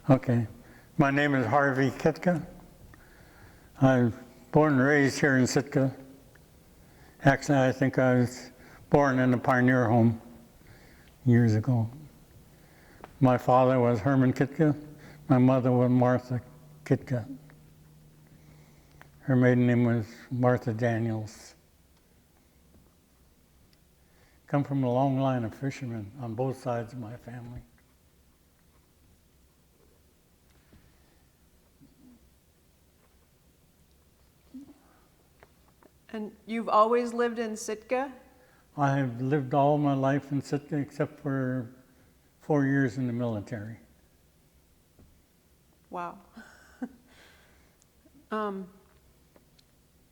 Okay. My name is Harvey Kitka. I'm born and raised here in Sitka. Actually, I think I was born in a pioneer home years ago. My father was Herman Kitka. My mother was Martha Kitka. Her maiden name was Martha Daniels. Come from a long line of fishermen on both sides of my family. And you've always lived in Sitka? I have lived all my life in Sitka except for 4 years in the military. Wow.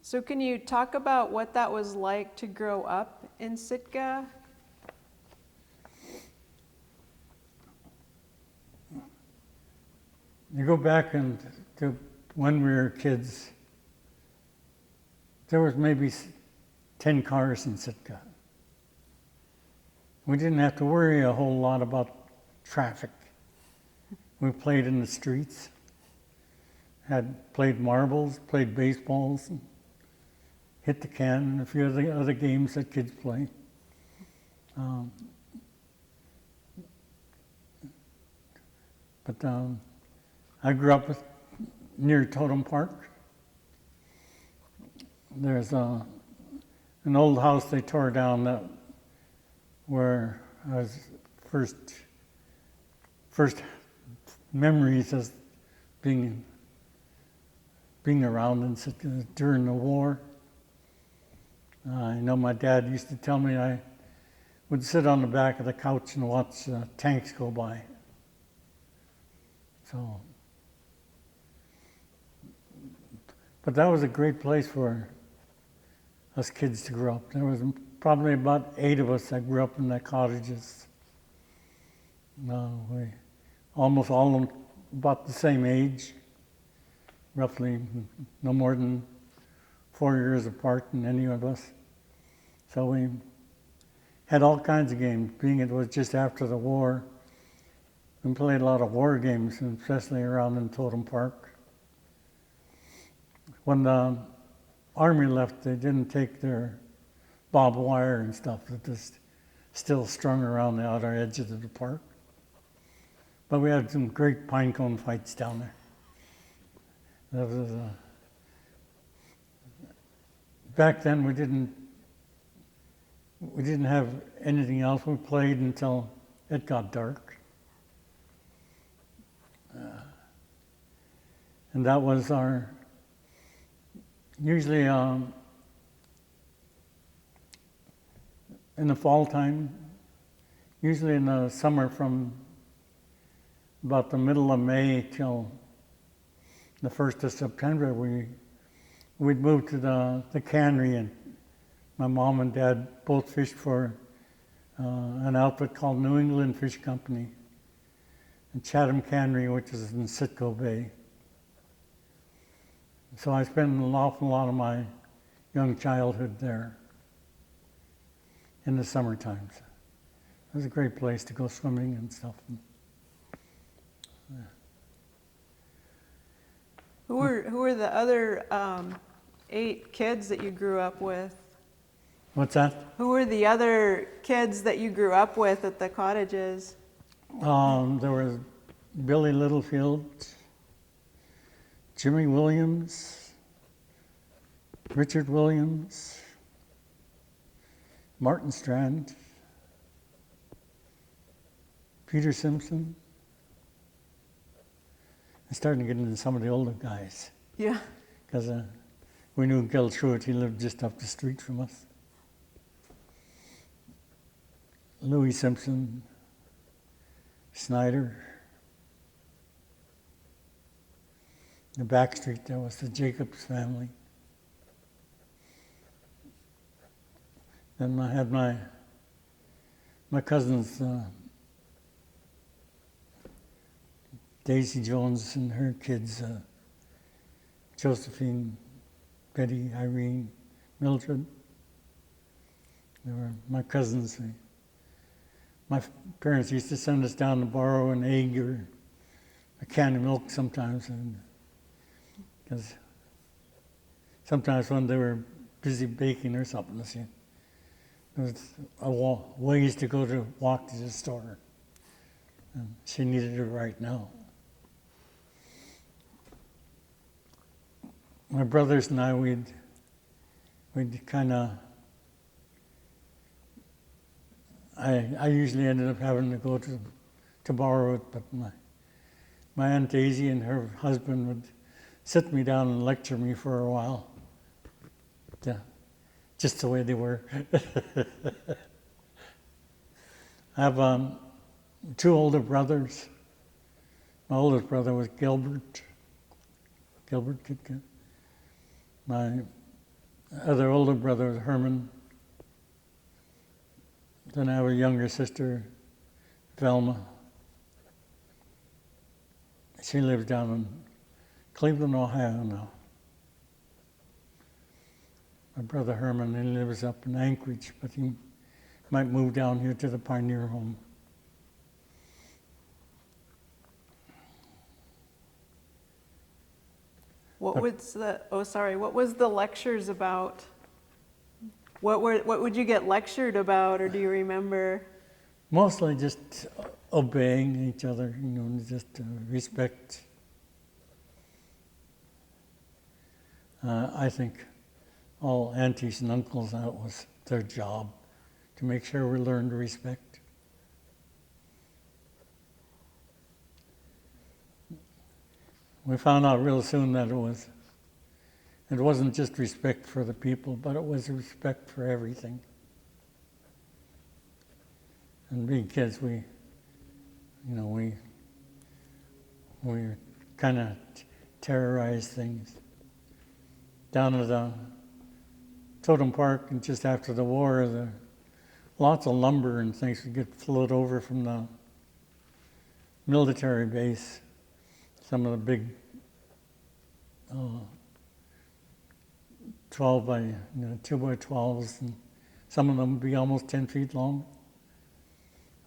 So can you talk about what that was like to grow up in Sitka? You go back to when we were kids, there was maybe 10 cars in Sitka. We didn't have to worry a whole lot about traffic. We played in the streets, had played marbles, played baseballs, and hit the can, and a few of the other games that kids play. I grew up near Totem Park. There's an old house they tore down where I was first memories as being around in Sitka during the war. I know my dad used to tell me I would sit on the back of the couch and watch tanks go by. But that was a great place for us kids to grow up. There was probably about 8 of us that grew up in the cottages. We almost all of them about the same age, roughly no more than 4 years apart in any of us. So we had all kinds of games, being it was just after the war. We played a lot of war games, especially around in Totem Park. When the Army left, they didn't take their barbed wire and stuff that was still strung around the outer edges of the park. But we had some great pine cone fights down there. That was, back then we didn't have anything else. We played until it got dark. And that was usually in the fall time, usually in the summer from about the middle of May till the 1st of September, we'd move to the cannery, and my mom and dad both fished for an outfit called New England Fish Company in Chatham Cannery, which is in Sitka Bay. So I spent an awful lot of my young childhood there in the summer times. It was a great place to go swimming and stuff. Who were the other 8 kids that you grew up with? What's that? Who were the other kids that you grew up with at the cottages? There was Billy Littlefield, Jimmy Williams, Richard Williams, Martin Strand, Peter Simpson. I'm starting to get into some of the older guys. Yeah. Because we knew Gil Truitt, he lived just up the street from us. Louis Simpson, Snyder. The back street there was the Jacobs family. Then I had my cousins, Daisy Jones and her kids, Josephine, Betty, Irene, Mildred. They were my cousins. My parents used to send us down to borrow an egg or a can of milk sometimes, and because sometimes when they were busy baking or something, see, there was ways to walk to the store. And she needed it right now. My brothers and I, we'd kind of, I usually ended up having to go to borrow it, but my Aunt Daisy and her husband would sit me down and lecture me for a while. Yeah, just the way they were. I have 2 older brothers. My oldest brother was Gilbert Kitka. My other older brother was Herman. Then I have a younger sister, Velma. She lives down in Cleveland, Ohio now. My brother Herman, he lives up in Anchorage, but he might move down here to the Pioneer Home. What was the lectures about? What would you get lectured about, or do you remember? Mostly just obeying each other, just respect. I think all aunties and uncles, that was their job, to make sure we learned respect. We found out real soon that it wasn't just respect for the people, but it was respect for everything. And being kids, we kind of terrorized things. Down at the Totem Park, and just after the war, lots of lumber and things would get floated over from the military base. Some of the big 2 by 12s, and some of them would be almost 10 feet long.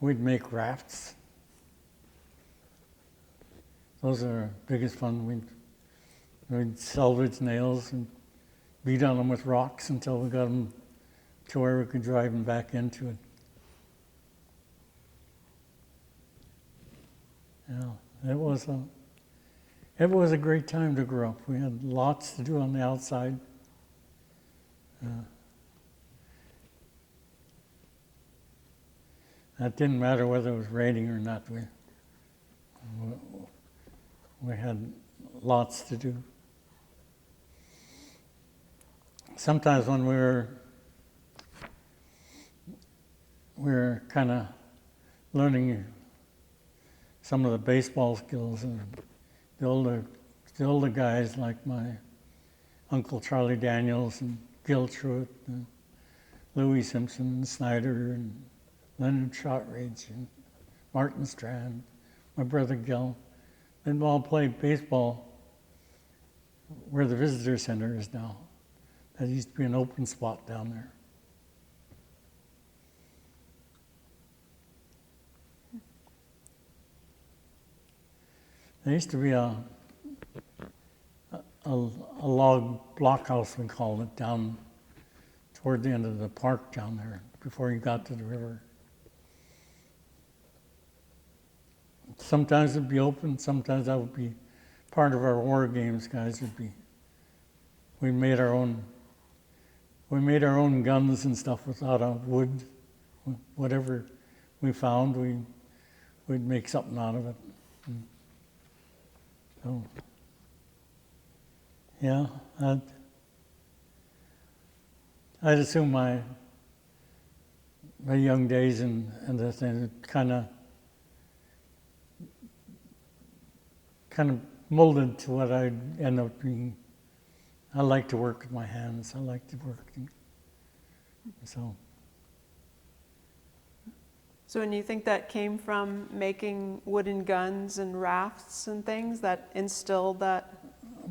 We'd make rafts. Those are our biggest fun. We'd salvage nails and beat on them with rocks until we got them to where we could drive them back into it. Yeah, it was a great time to grow up. We had lots to do on the outside. That didn't matter whether it was raining or not. We had lots to do. Sometimes when we were kind of learning some of the baseball skills, and the older guys like my Uncle Charlie Daniels and Gil Truitt and Louis Simpson and Snyder and Leonard Shotridge and Martin Strand, my brother Gil, they'd all played baseball where the visitor center is now. That used to be an open spot down there. There used to be a log blockhouse, we called it, down toward the end of the park down there, before you got to the river. Sometimes it'd be open, sometimes that would be part of our war games, guys. We made our own guns and stuff out of wood. Whatever we found, we'd make something out of it. So, yeah, I'd assume my young days and the thing kind of molded to what I'd end up being. I like to work with my hands. I like to work. So when you think that came from making wooden guns and rafts and things that instilled that?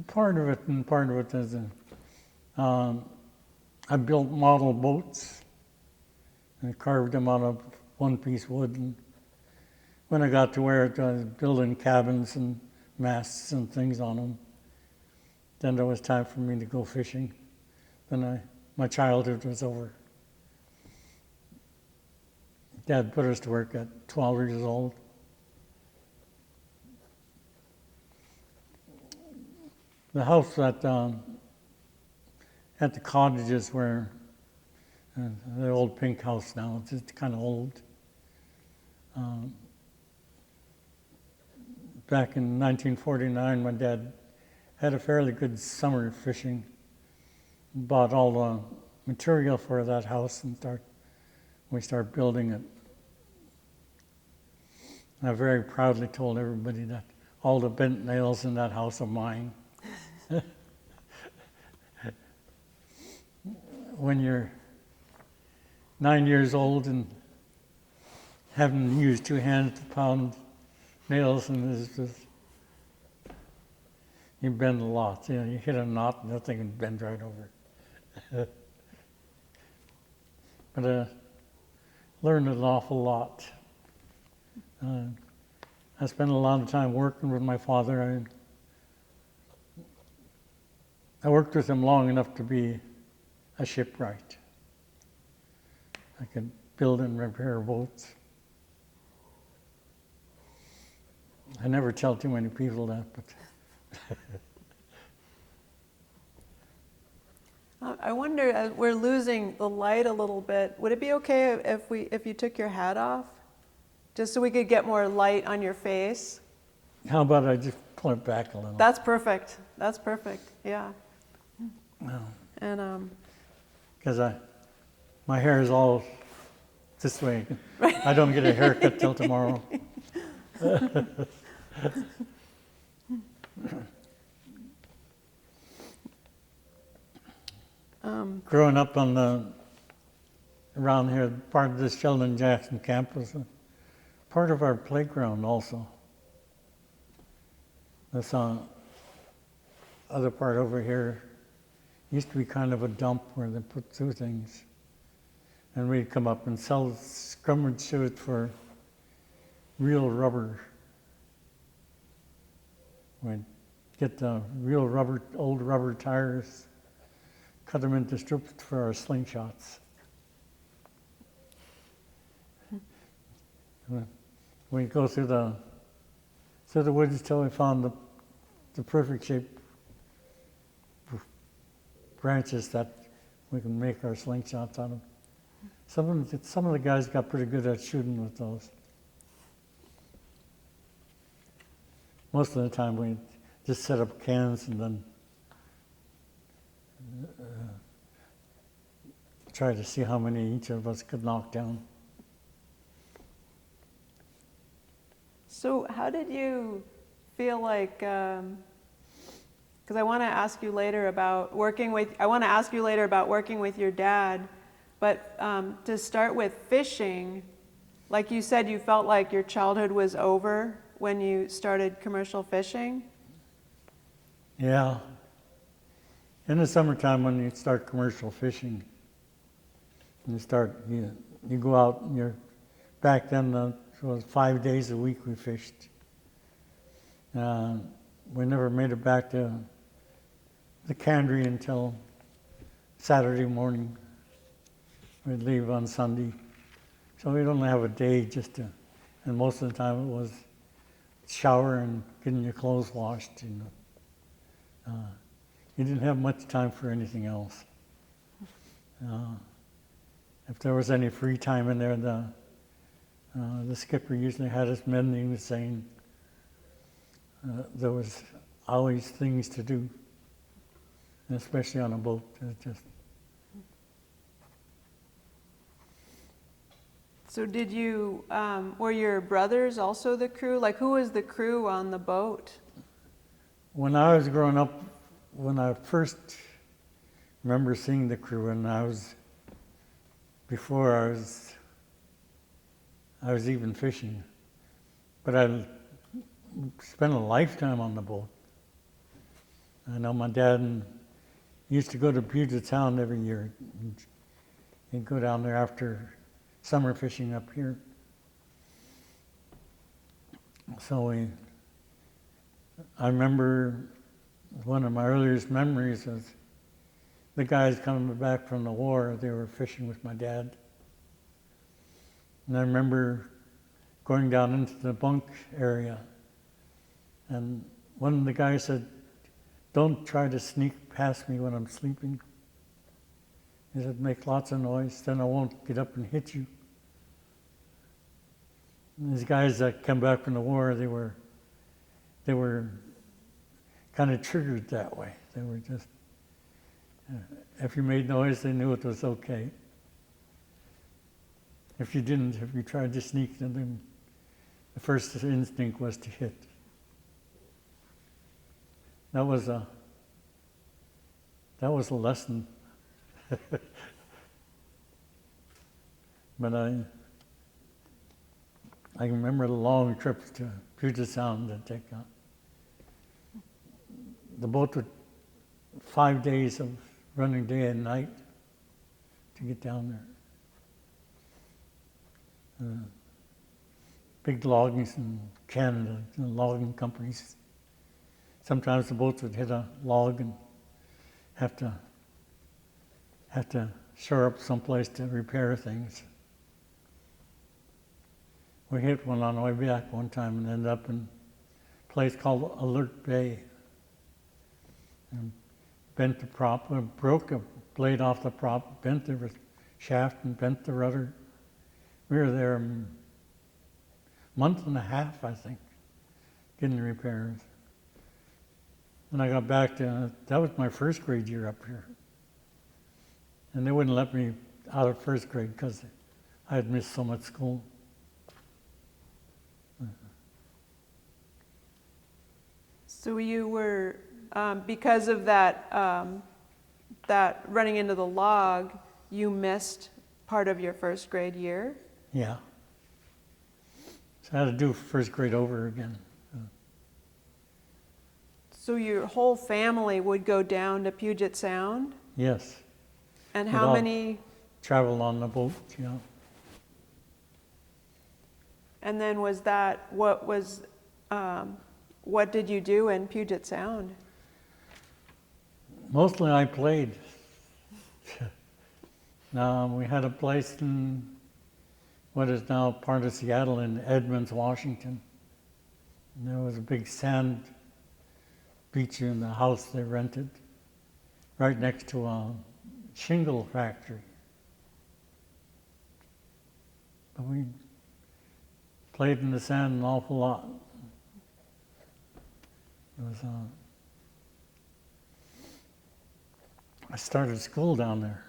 Part of it, and part of it is I built model boats and carved them out of one-piece wood. And when I got to where I was building cabins and masts and things on them. Then there was time for me to go fishing. Then my childhood was over. Dad put us to work at 12 years old. The house at the Cottages where the old pink house now, it's kind of old. Back in 1949, my dad had a fairly good summer fishing, bought all the material for that house and we started building it. I very proudly told everybody that all the bent nails in that house are mine. When you're 9 years old and having used 2 hands to pound nails, and it's just, you bend a lot. You know, you hit a knot and that thing can bend right over. But I learned an awful lot. I spent a lot of time working with my father. I worked with him long enough to be a shipwright. I could build and repair boats. I never tell too many people that, but I wonder, we're losing the light a little bit. Would it be okay if you took your hat off? Just so we could get more light on your face? how about I just pull it back a little? That's perfect. That's perfect. Yeah. No, And because my hair is all this way. I don't get a haircut till tomorrow. Growing up around here, part of the Sheldon Jackson camp was part of our playground also. This other part over here used to be kind of a dump where they put through things. And we'd come up and sell scrummage to it for real rubber. We'd get the real rubber, old rubber tires, cut them into strips for our slingshots. We'd go through the woods till we found the perfect shape branches that we can make our slingshots out of. Some of the guys got pretty good at shooting with those. Most of the time we just set up cans and then try to see how many each of us could knock down. so how did you feel like, because I want to ask you later about working with your dad, but to start with fishing, like you said, you felt like your childhood was over when you started commercial fishing? Yeah. In the summertime when you start commercial fishing, you go out and back then it was 5 days a week we fished. We never made it back to the cannery until Saturday morning. We'd leave on Sunday. So we'd only have a day and most of the time it was shower and getting your clothes washed. You didn't have much time for anything else. If there was any free time in there, the skipper usually had us mending the seine. There was always things to do, especially on a boat. So did you, were your brothers also the crew? Like, who was the crew on the boat? When I was growing up, when I first remember seeing the crew, and before I was even fishing, but I spent a lifetime on the boat. I know my dad used to go to Puget Sound every year. He'd go down there after summer fishing up here. So I remember one of my earliest memories was the guys coming back from the war. They were fishing with my dad. And I remember going down into the bunk area, and one of the guys said, "Don't try to sneak past me when I'm sleeping." He said, "Make lots of noise, then I won't get up and hit you." And these guys that come back from the war, they were kind of triggered that way. They were just, if you made noise, they knew it was okay. If you didn't, if you tried to sneak, then the first instinct was to hit. That was a lesson. But I remember the long trips to Puget Sound to take the boat would 5 days of running day and night to get down there. Big loggings in Canada, logging companies. Sometimes the boats would hit a log and have to shore up someplace to repair things. We hit one on the way back one time and ended up in a place called Alert Bay. And bent the prop, broke a blade off the prop, bent the shaft and bent the rudder. We were there a month and a half, I think, getting the repairs. And I got back to, that was my first grade year up here. And they wouldn't let me out of first grade because I had missed so much school. So you were, because of that, that running into the log, you missed part of your first grade year? Yeah. So I had to do first grade over again. So your whole family would go down to Puget Sound? Yes. And how many? Travel on the boat, yeah. And then was that, what did you do in Puget Sound? Mostly I played. We had a place in what is now part of Seattle in Edmonds, Washington. And there was a big sand beach in the house they rented, right next to a shingle factory. But we played in the sand an awful lot. It was, I started school down there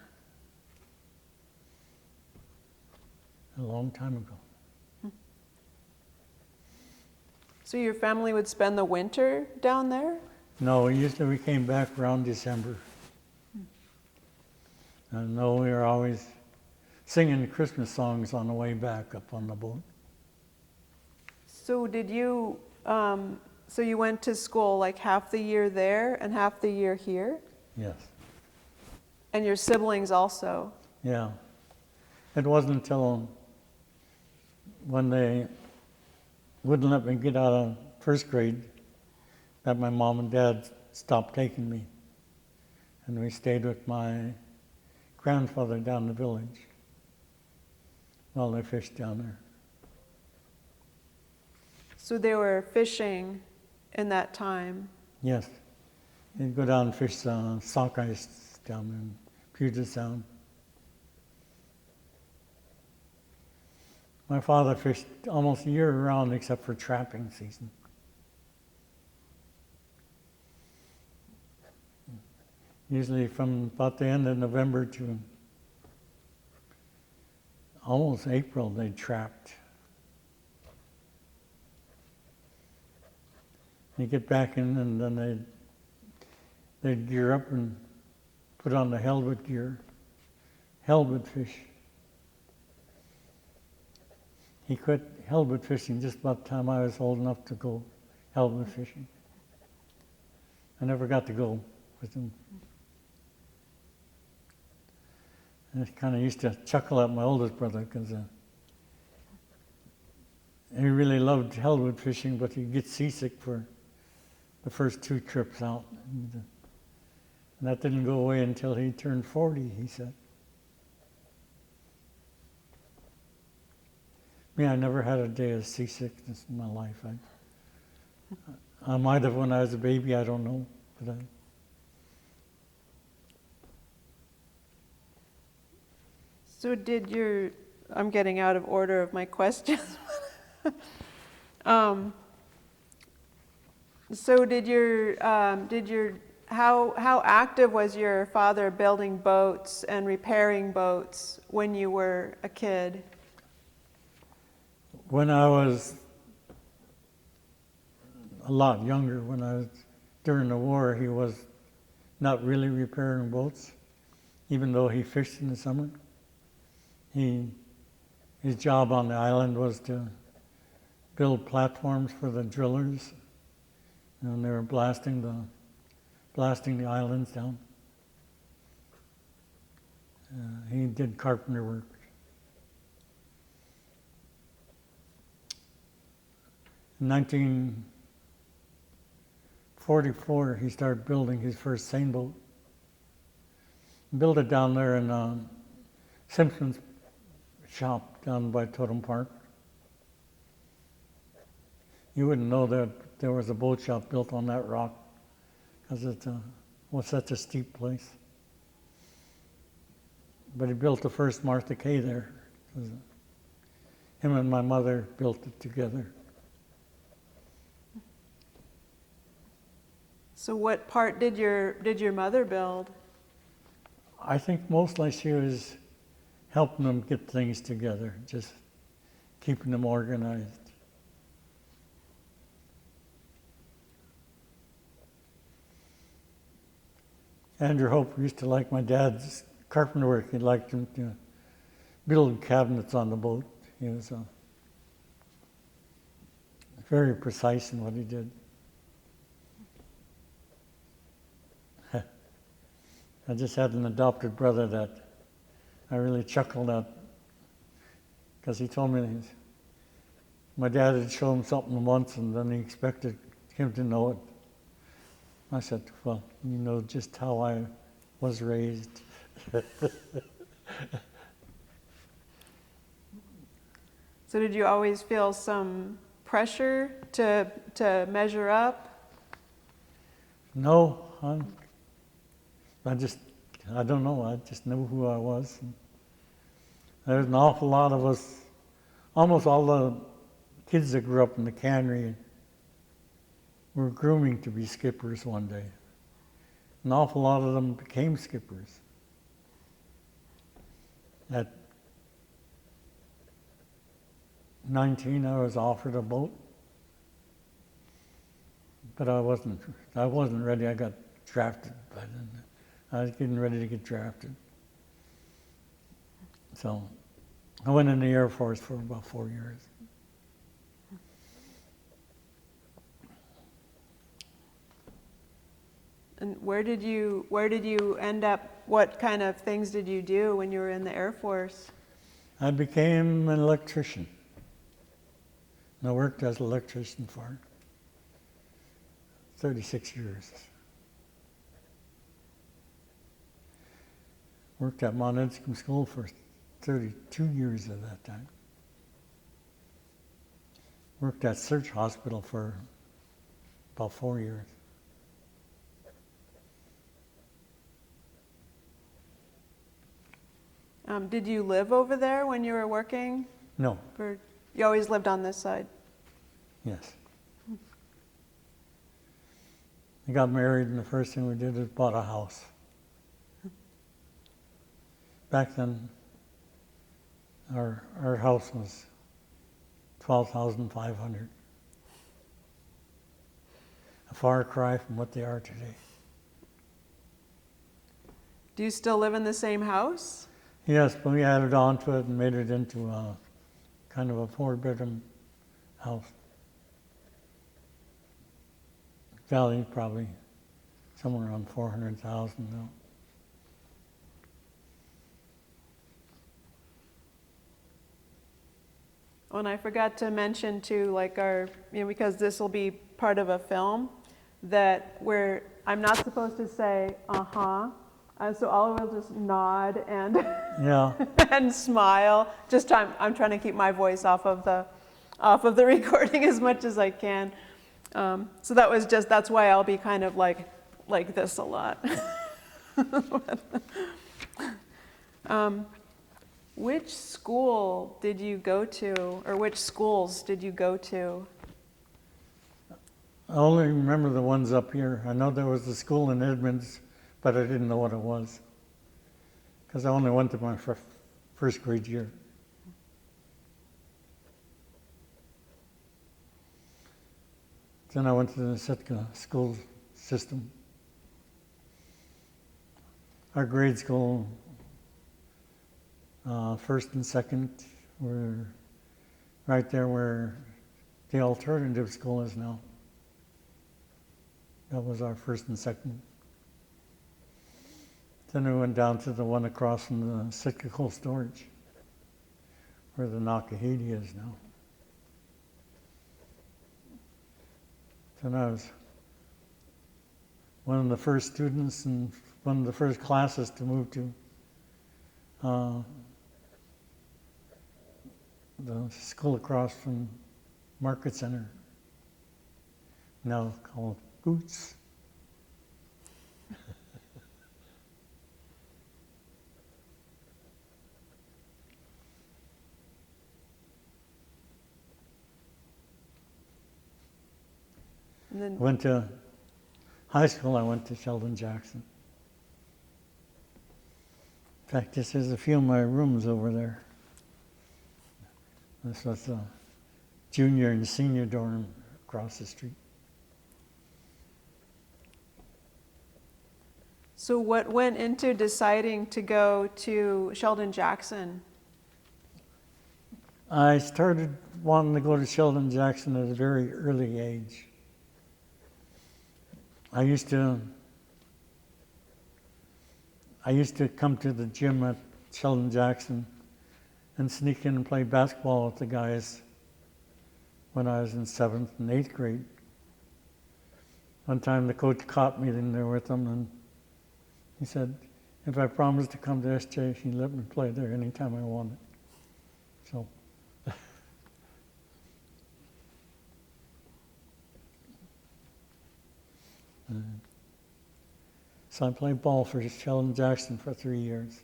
a long time ago. So your family would spend the winter down there? No, usually we came back around December. And no, we were always singing Christmas songs on the way back up on the boat. So did you, so you went to school like half the year there and half the year here? Yes. And your siblings also? Yeah. It wasn't until when they wouldn't let me get out of first grade that my mom and dad stopped taking me. And we stayed with my grandfather down the village while they fished down there. So they were fishing in that time? Yes. They'd go down and fish sockeye down in Puget Sound. My father fished almost year-round except for trapping season. Usually from about the end of November to almost April, they trapped. You get back in and then they'd gear up and put on the halibut gear, halibut fish. He quit halibut fishing just about the time I was old enough to go halibut fishing. I never got to go with him. And I kind of used to chuckle at my oldest brother because he really loved halibut fishing, but he'd get seasick for the first 2 trips out. And that didn't go away until he turned 40, he said. Me, I never had a day of seasickness in my life. I might have when I was a baby, I don't know. But So I'm getting out of order of my questions. So how active was your father building boats and repairing boats when you were a kid? when I was a lot younger, during the war, he was not really repairing boats, even though he fished in the summer. His job on the island was to build platforms for the drillers, and they were blasting the islands down. He did carpenter work. In 1944, he started building his first seine boat. Built it down there in Simpson's shop down by Totem Park. You wouldn't know that there was a boat shop built on that rock because it was such a steep place. But he built the first Martha Cay there. Him and my mother built it together. So what part did your mother build? I think mostly she was helping them get things together, just keeping them organized. Andrew Hope used to like my dad's carpenter work. He liked him to build cabinets on the boat. He was very precise in what he did. I just had an adopted brother that I really chuckled at because he told me my dad had shown him something once and then he expected him to know it. I said, well, you know just how I was raised. So did you always feel some pressure to measure up? No, I don't know, I just knew who I was. And there's an awful lot of us, almost all the kids that grew up in the cannery were grooming to be skippers one day. An awful lot of them became skippers. At 19, I was offered a boat, but I wasn't ready. I got drafted by then. I was getting ready to get drafted. So I went in the Air Force for about 4 years. And where did you end up? What kind of things did you do when you were in the Air Force? I became an electrician. And I worked as an electrician for 36 years. Worked at Mount Edgecombe School for 32 years of that time. Worked at Search Hospital for about 4 years. Did you live over there when you were working? No. You always lived on this side? Yes. I got married and the first thing we did was bought a house. Back then, our house was $12,500. A far cry from what they are today. Do you still live in the same house? Yes, but we added on to it and made it into a kind of a 4-bedroom house. Valued probably somewhere around $400,000 now. Oh, and I forgot to mention too, like because this will be part of a film, that where I'm not supposed to say uh-huh. So I will just nod and Yeah. and smile. Just I'm trying to keep my voice off of the recording as much as I can. So that's why I'll be kind of like this a lot. Which school did you go to, or which schools did you go to? I only remember the ones up here. I know there was a school in Edmonds, but I didn't know what it was, because I only went to my first grade year. Then I went to the Sitka school system. Our grade school, first and second, were right there where the alternative school is now. That was our first and second. Then we went down to the one across from the Sitka Cold Storage, where the Nakahiti is now. Then I was one of the first students and one of the first classes to move to the school across from Market Center, now called Boots. And then, Went to high school, I went to Sheldon Jackson. In fact, this is a few of my rooms over there. This was the junior and senior dorm across the street. so what went into deciding to go to Sheldon Jackson? I started wanting to go to Sheldon Jackson at a very early age. I used to come to the gym at Sheldon Jackson and sneak in and play basketball with the guys when I was in 7th and 8th grade. One time the coach caught me in there with him, and he said, if I promised to come to SJ, he'd let me play there anytime I wanted. So so I played ball for Sheldon Jackson for 3 years.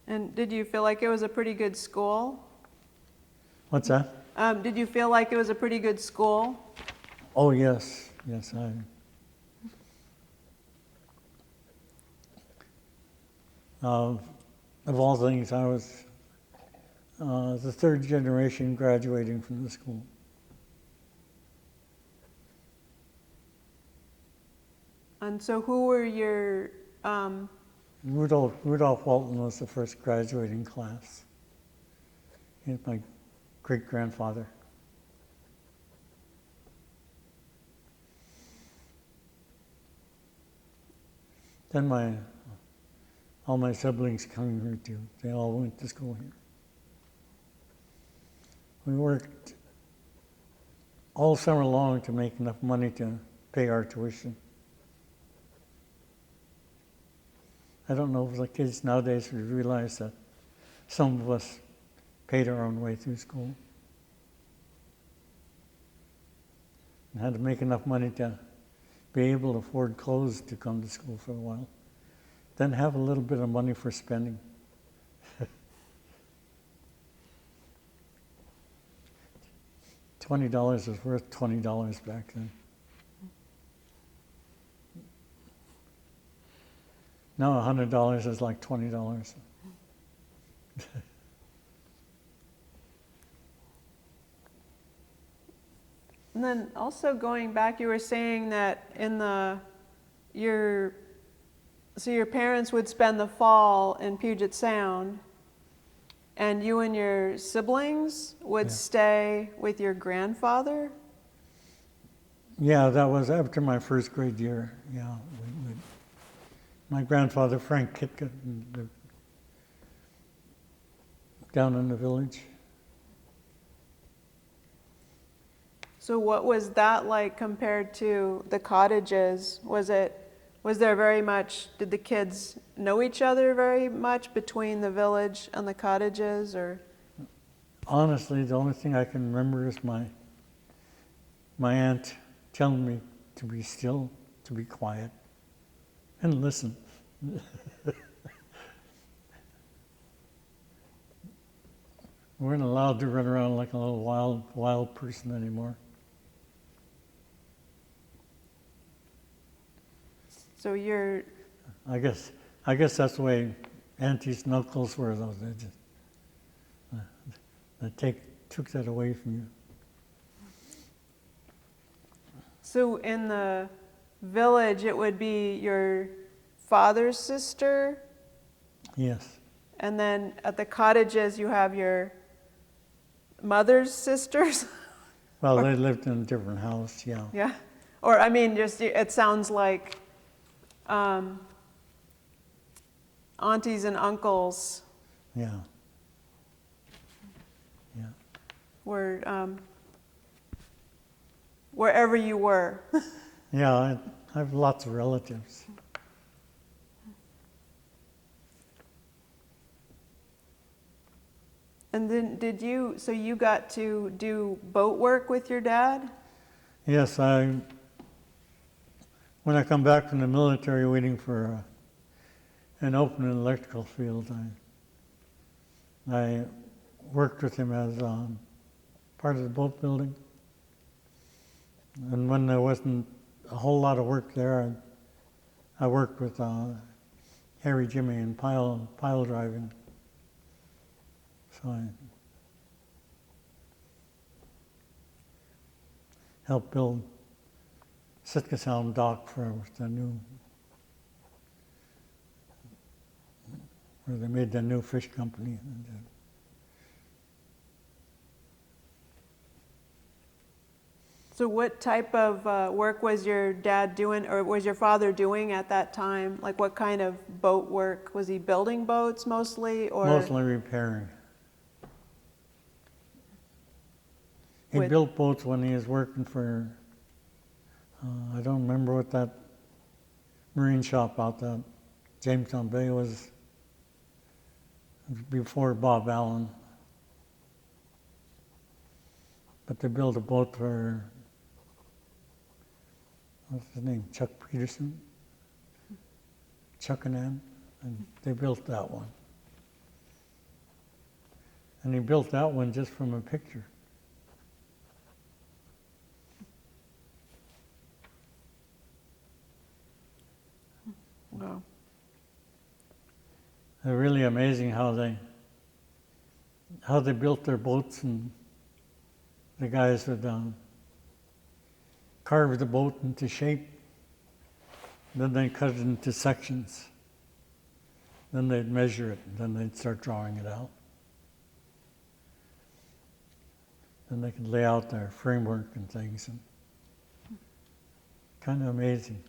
And did you feel like it was a pretty good school? What's that? Did you feel like it was a pretty good school? Oh, yes. Yes, of all things, I was the third generation graduating from the school. And so who were your, Rudolph Walton was the first graduating class. He's my great-grandfather. Then all my siblings came here too. They all went to school here. We worked all summer long to make enough money to pay our tuition. I don't know if the kids nowadays would realize that some of us paid our own way through school and had to make enough money to be able to afford clothes to come to school for a while, then have a little bit of money for spending. $20 was worth $20 back then. Now $100 is like $20. and then also going back, you were saying that your parents would spend the fall in Puget Sound, and you and your siblings would stay with your grandfather? Yeah, that was after my first grade year. Yeah, my grandfather, Frank Kitka, down in the village. So what was that like compared to the cottages? Was there very much, did the kids know each other very much between the village and the cottages, or? Honestly, the only thing I can remember is my aunt telling me to be still, to be quiet, and listen. We weren't allowed to run around like a little wild person anymore. So you're, I guess that's the way aunties and uncles were, though. They took that away from you. so in the village, it would be your father's sister, Yes. and then at the cottages, you have your mother's sisters? Well, they lived in a different house, yeah. Yeah. Or, I mean, just, it sounds like aunties and uncles Yeah. Yeah. were wherever you were. Yeah, I have lots of relatives. And then so you got to do boat work with your dad? Yes, when I come back from the military waiting for an open electrical field, I worked with him as part of the boat building. And when there wasn't a whole lot of work there, I worked with Harry Jimmy in pile driving. So I helped build Sitka Sound dock for the new, where they made the new fish company. So what type of work was your dad doing, or was your father doing at that time? Like what kind of boat work? Was he building boats mostly, or? Mostly repairing. He With- built boats when he was working for, I don't remember what that marine shop out there, Jamestown Bay was before Bob Allen. But they built a boat for, what's his name, Chuck Peterson? Chuck and Ann, and they built that one. And he built that one just from a picture. Wow. They're really amazing how they built their boats, and the guys would carve the boat into shape, then they'd cut it into sections, then they'd measure it, and then they'd start drawing it out. Then they could lay out their framework and things, and kind of amazing.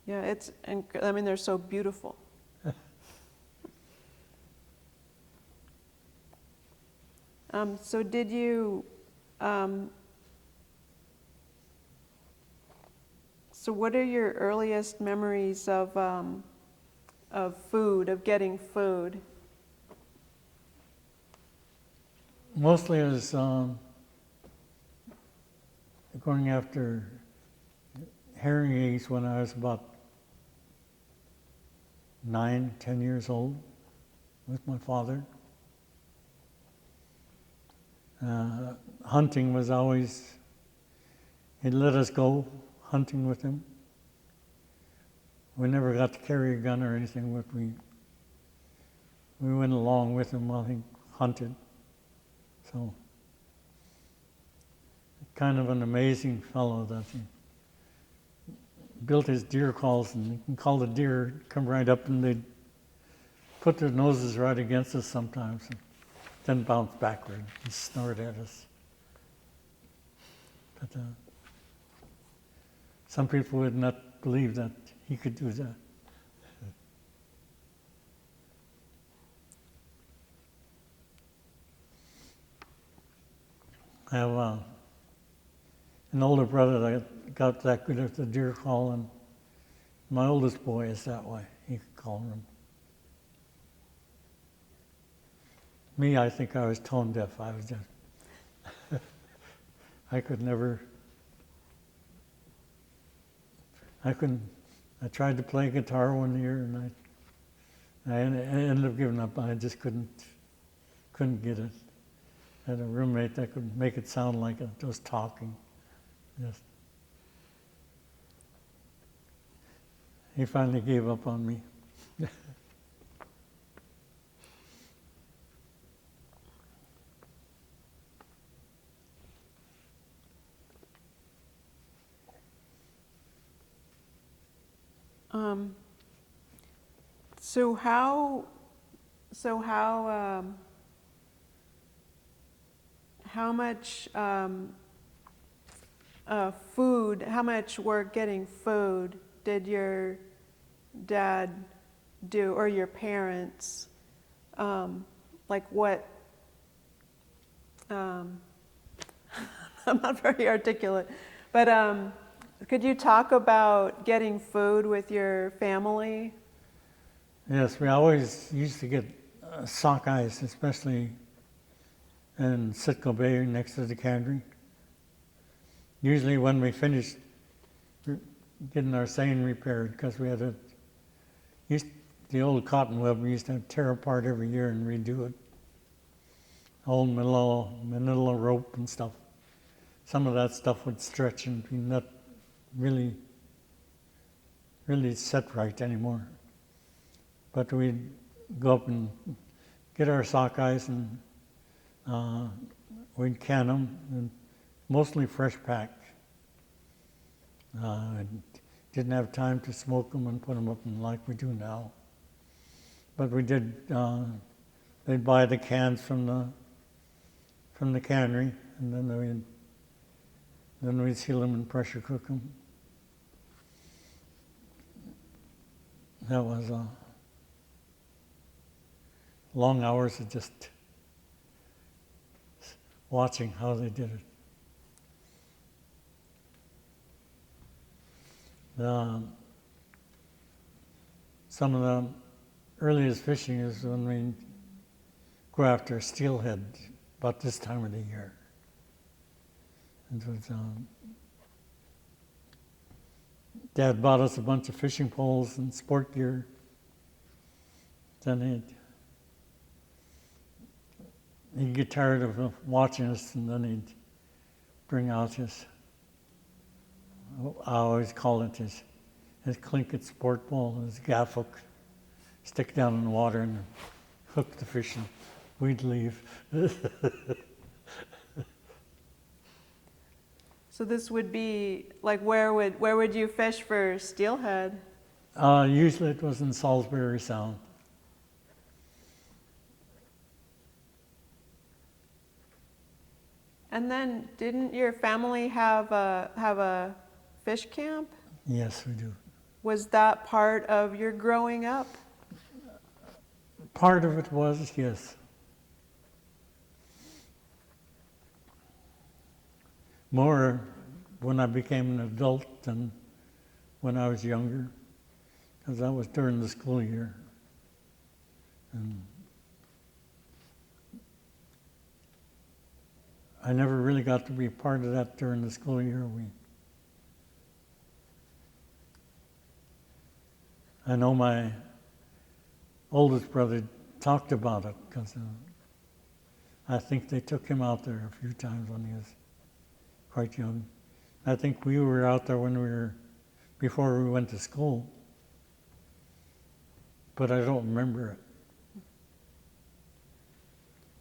Yeah, I mean, they're so beautiful. So did you, so what are your earliest memories of food, of getting food? Mostly it was going after herring eggs when I was about 9, 10 years old with my father. Hunting was always, he'd let us go hunting with him. We never got to carry a gun or anything, but we went along with him while he hunted. So, kind of an amazing fellow that he built his deer calls, and you can call the deer, come right up, and they'd put their noses right against us sometimes, and then bounce backward and snort at us. But some people would not believe that he could do that. I have an older brother that got that good at the deer call, and my oldest boy is that way. He could call them. Me, I think I was tone deaf. I was just, I could never, I couldn't, I tried to play guitar one year and I ended up giving up. I just couldn't get it. I had a roommate that could make it sound like it was talking. Just, he finally gave up on me. So how much food, how much work getting food did your dad do, or your parents? Like what, I'm not very articulate, but could you talk about getting food with your family? Yes, we always used to get sockeyes, especially in Sitka Bay next to the cannery. Usually when we finished getting our seine repaired, because we had the old cotton web we used to tear apart every year and redo it. Old manila rope and stuff. Some of that stuff would stretch and be not really set right anymore. But we'd go up and get our sockeyes and we'd can them, and mostly fresh packed. Didn't have time to smoke them and put them up in like we do now. But we did. They'd buy the cans from the cannery, and then we'd seal them and pressure cook them. That was long hours of just watching how they did it. Some of the earliest fishing is when we go after steelhead about this time of the year. And it was, Dad bought us a bunch of fishing poles and sport gear. Then he'd get tired of watching us, and then he'd bring out his, I always call it his clinket sport pole, his gaff hook, stick down in the water and hook the fish, and we'd leave. So this would be like, where would you fish for steelhead? Usually it was in Salisbury Sound. And then, didn't your family have a fish camp? Yes, we do. Was that part of your growing up? Part of it was, yes. More when I became an adult than when I was younger, because that was during the school year. And I never really got to be part of that during the school year. I know my oldest brother talked about it, because I think they took him out there a few times when he was quite young. I think we were out there before we went to school, but I don't remember it.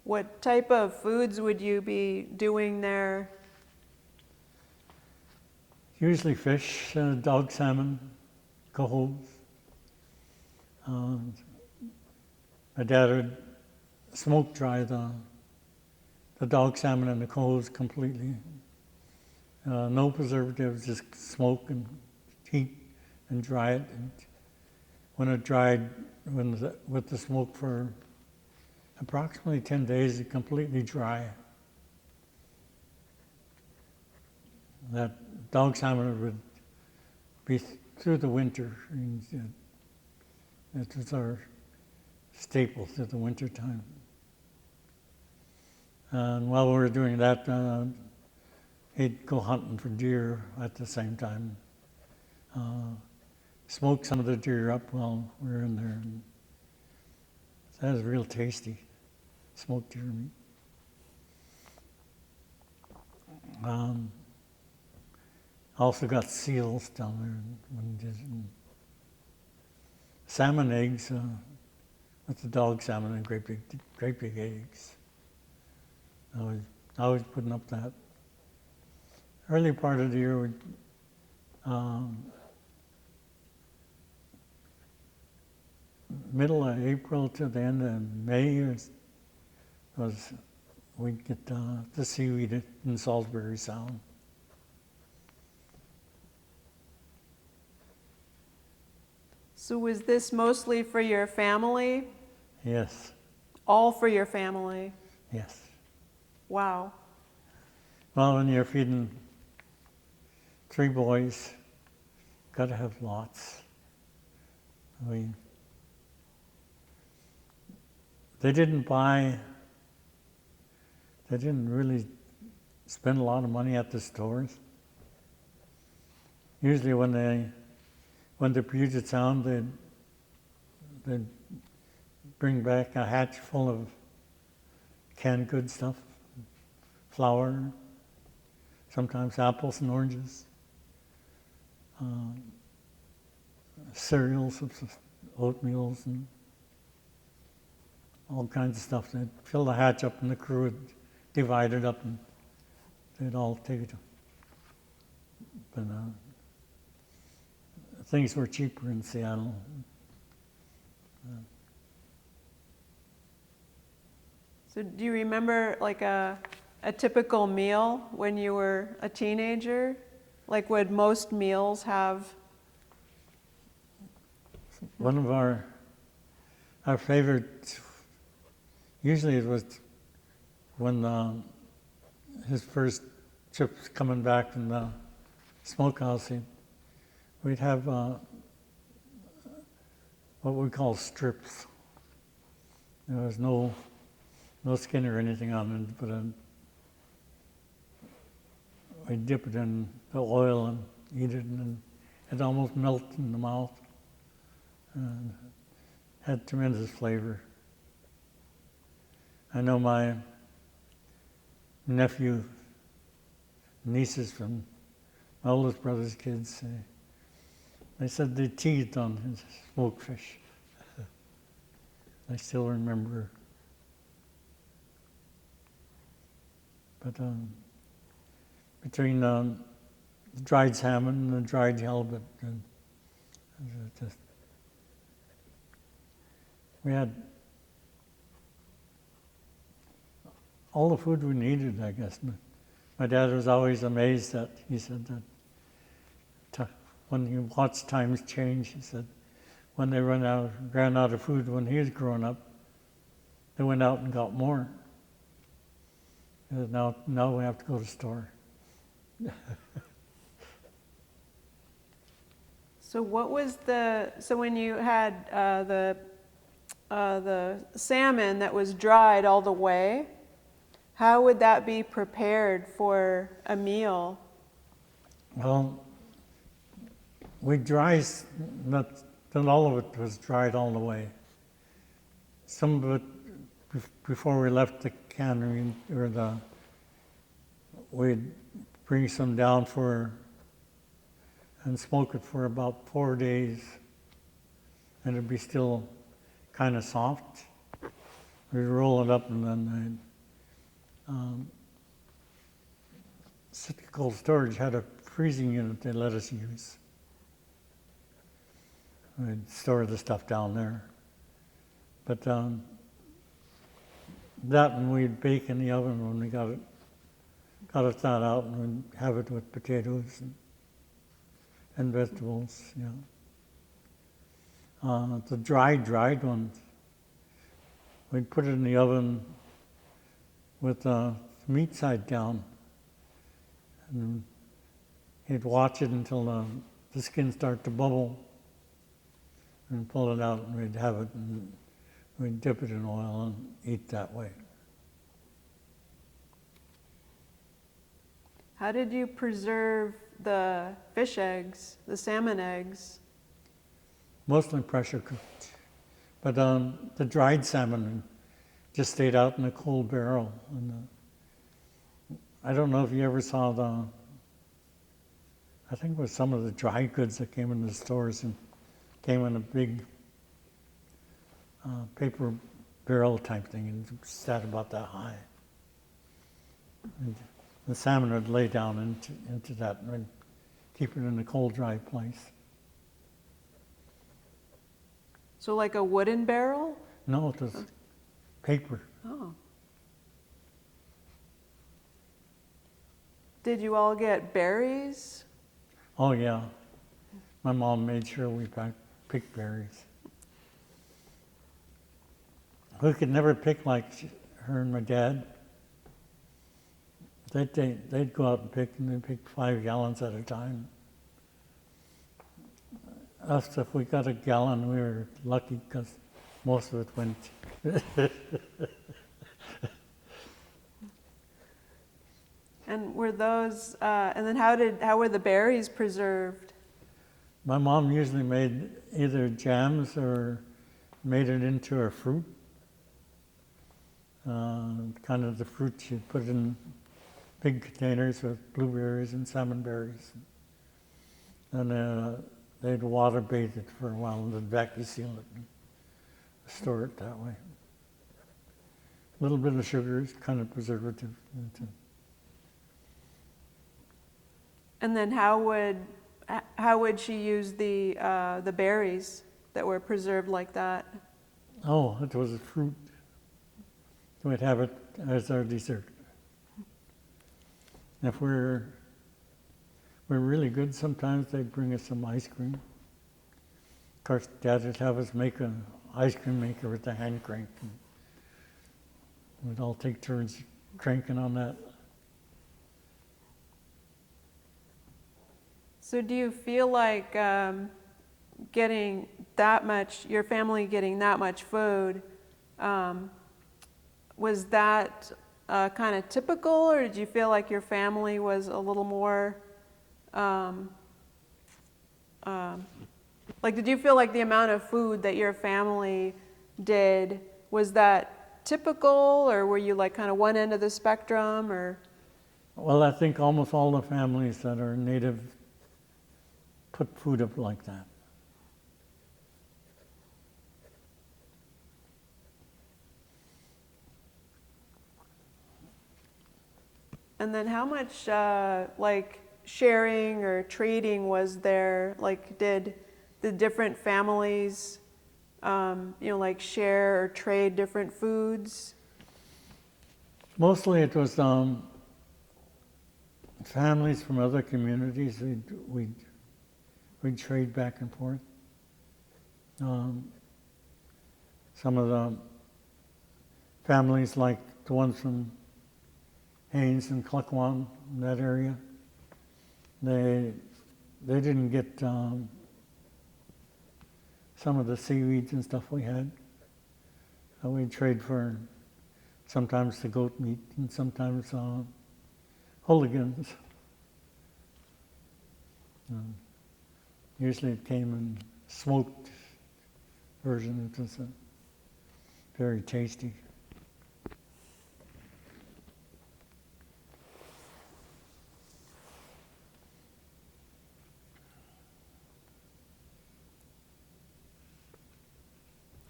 What type of foods would you be doing there? Usually fish, dog salmon, cohoes. My dad would smoke dry the dog salmon and the cohoes completely. No preservatives, just smoke and heat and dry it. And when it dried with the smoke for approximately 10 days, it completely dry. that dog salmon would be through the winter. And it was our staple through the winter time. And while we were doing that, he'd go hunting for deer at the same time. Smoke some of the deer up while we were in there. And that was real tasty, smoked deer meat. Also got seals down there when we did. And salmon eggs, with the dog salmon and great big eggs. I was putting up that. Early part of the year, middle of April to the end of May was we'd get the seaweed in Salisbury Sound. So was this mostly for your family? Yes. All for your family? Yes. Wow. Well, when you're feeding 3 boys, got to have lots. They didn't really spend a lot of money at the stores. Usually when the Puget Sound, they'd bring back a hatch full of canned good stuff, flour, sometimes apples and oranges, cereals, oatmeals, and all kinds of stuff. They'd fill the hatch up and the crew would divide it up and they'd all take it. But things were cheaper in Seattle. So do you remember like a typical meal when you were a teenager? Like would most meals have? One of our favorite, usually it was when his first trips coming back from the smokehouse, we'd have what we call strips. There was no skin or anything on it, but we'd dip it in the oil and eat it, and it almost melted in the mouth. And had tremendous flavor. I know my nieces from my oldest brother's kids, they said they teethed on his smoked fish. I still remember. But between the dried salmon and the dried halibut, we had all the food we needed, I guess. My dad was always amazed that, he said that when he watched times change, he said, when they ran out of food when he was growing up, they went out and got more. He said, now we have to go to the store. So what was so when you had the salmon that was dried all the way, how would that be prepared for a meal? Well, not all of it was dried all the way. Some of it, before we left the cannery, we'd bring some down and smoke it for about 4 days, and it'd be still kind of soft. We'd roll it up, and then Sitka Cold Storage had a freezing unit they let us use. We'd store the stuff down there. But that, and we'd bake in the oven when we got it thawed out, and we'd have it with potatoes and vegetables, the dried ones, we'd put it in the oven with the meat side down, and he'd watch it until the skin started to bubble and pull it out, and we'd have it, and we'd dip it in oil and eat that way. How did you preserve the fish eggs, the salmon eggs? Mostly pressure cooked. But the dried salmon just stayed out in a cold barrel. And I don't know if you ever saw I think it was some of the dry goods that came in the stores and came in a big paper barrel type thing and sat about that high. And the salmon would lay down into that and we'd keep it in a cold, dry place. So like a wooden barrel? No, it was paper. Oh. Did you all get berries? Oh yeah, my mom made sure we picked berries. We could never pick like her and my dad. They'd go out and pick, and they'd pick 5 gallons at a time. Us, if we got a gallon, we were lucky because most of it went. And were those? And then how were the berries preserved? My mom usually made either jams or made it into a fruit. Kind of the fruit she'd put in big containers with blueberries and salmon berries. And they'd water bathe it for a while and then vacuum seal it and store it that way. A little bit of sugar is kind of preservative. And then how would she use the berries that were preserved like that? Oh, it was a fruit. We'd have it as our dessert. If we're really good, sometimes they'd bring us some ice cream. Of course, Dad would have us make an ice cream maker with the hand crank. And we'd all take turns cranking on that. So do you feel like getting that much, your family getting that much food, was that kind of typical, or did you feel like your family was a little more, like did you feel like the amount of food that your family did, was that typical, or were you like kind of one end of the spectrum, or? Well, I think almost all the families that are native put food up like that. And then how much like sharing or trading was there? Like did the different families, like share or trade different foods? Mostly it was families from other communities. We'd trade back and forth. Some of the families, like the ones from Haines and Cluckwan, in that area, they didn't get some of the seaweeds and stuff we had. We'd trade for sometimes the goat meat and sometimes hooligans. Usually it came in smoked version. It was very tasty.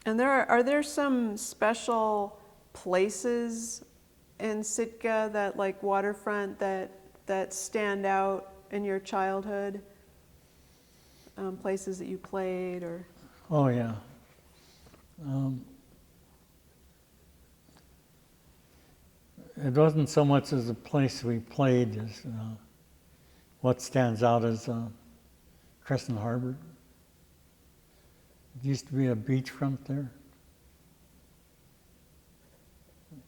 And are there some special places in Sitka that like waterfront that stand out in your childhood? Places that you played or? Oh yeah. It wasn't so much as a place we played as what stands out as Crescent Harbor. It used to be a beachfront there.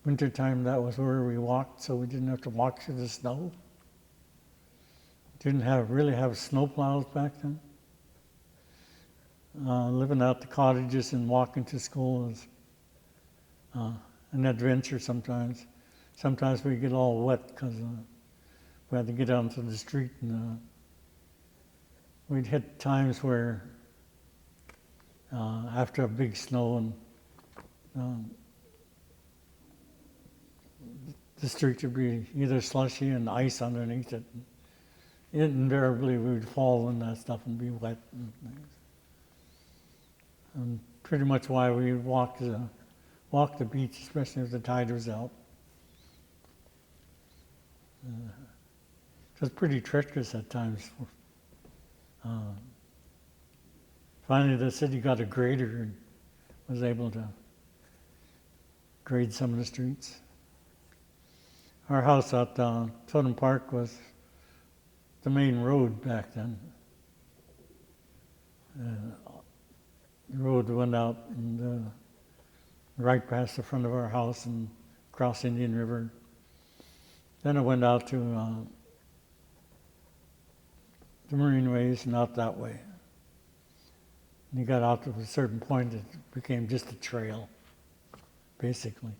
Wintertime, that was where we walked, so we didn't have to walk through the snow. didn't really have snowplows back then. Living out the cottages and walking to school was an adventure sometimes. Sometimes we get all wet because we had to get out into the street, and we'd hit times where after a big snow and the street would be either slushy and ice underneath it. Invariably we would fall in that stuff and be wet and things. And pretty much why we would walk the beach, especially if the tide was out. It was pretty treacherous at times. Finally, the city got a grader and was able to grade some of the streets. Our house at Chatham Park was the main road back then. The road went out and right past the front of our house and across Indian River. Then it went out to the marine ways and out that way. And you got out to a certain point, it became just a trail, basically.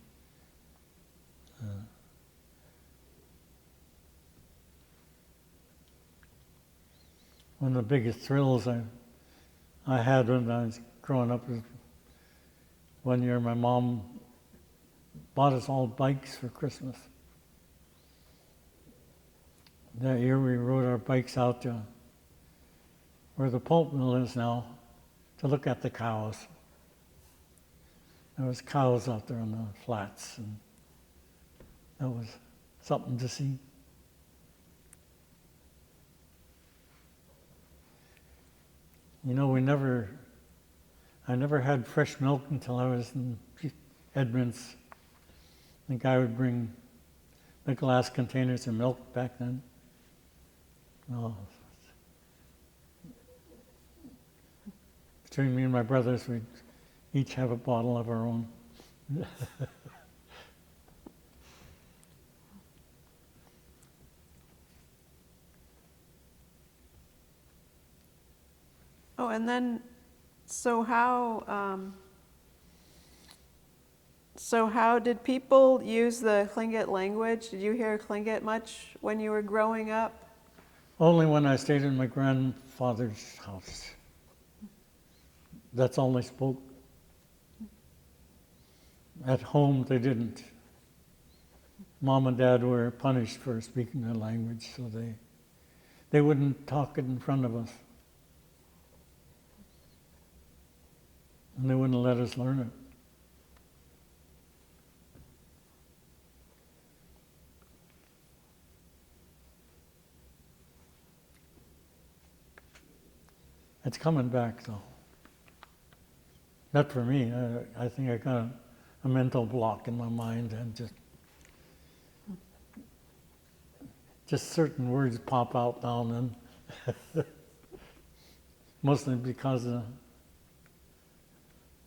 One of the biggest thrills I had when I was growing up was one year my mom bought us all bikes for Christmas. That year we rode our bikes out to where the pulp mill is now to look at the cows. There was cows out there on the flats, and that was something to see. You know, I never had fresh milk until I was in Edmonds. The guy would bring the glass containers of milk back then. Oh. Between me and my brothers, we'd each have a bottle of our own. Oh, and then, so how did people use the Tlingit language? Did you hear Tlingit much when you were growing up? Only when I stayed in my grandfather's house. That's all they spoke. At home, they didn't. Mom and Dad were punished for speaking their language, so they wouldn't talk it in front of us. And they wouldn't let us learn it. It's coming back, though. Not for me. I think I got a mental block in my mind, and just certain words pop out now and then. Mostly because of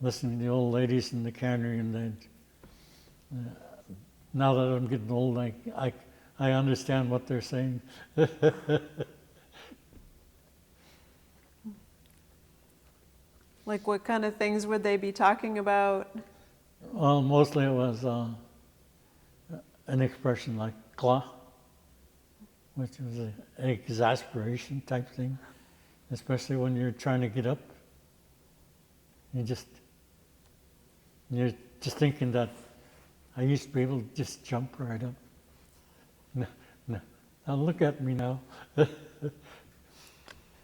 listening to the old ladies in the cannery, and now that I'm getting old, I understand what they're saying. Like what kind of things would they be talking about? Well, mostly it was an expression like "kla," which was an exasperation type thing, especially when you're trying to get up. You're just thinking that I used to be able to just jump right up. No, now look at me now.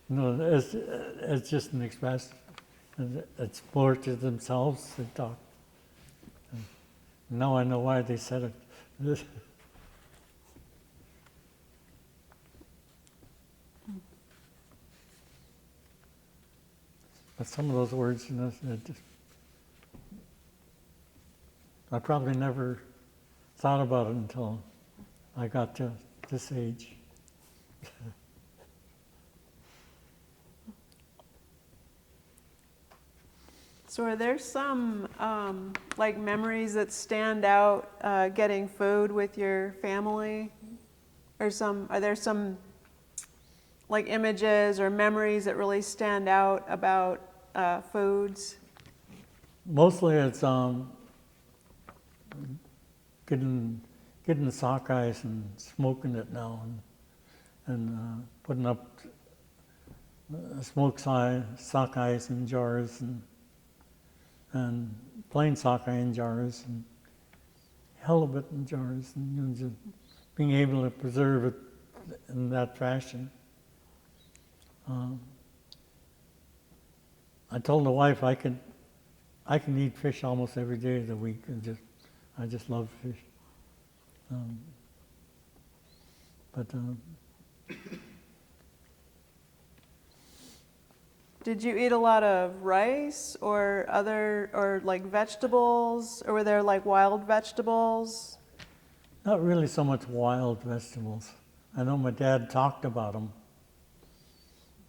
No, it's just an expression. It's more to themselves, they talk. And now I know why they said it. But some of those words, I probably never thought about it until I got to this age. So are there some like memories that stand out getting food with your family? Or are there some like images or memories that really stand out about foods? Mostly it's getting the sockeyes and smoking it now, and putting up smoked sockeyes in jars, and plain sockeye in jars, and halibut in jars, and just being able to preserve it in that fashion. I told the wife I can eat fish almost every day of the week, and I just love fish. Did you eat a lot of rice or like vegetables, or were there like wild vegetables? Not really so much wild vegetables. I know my dad talked about them,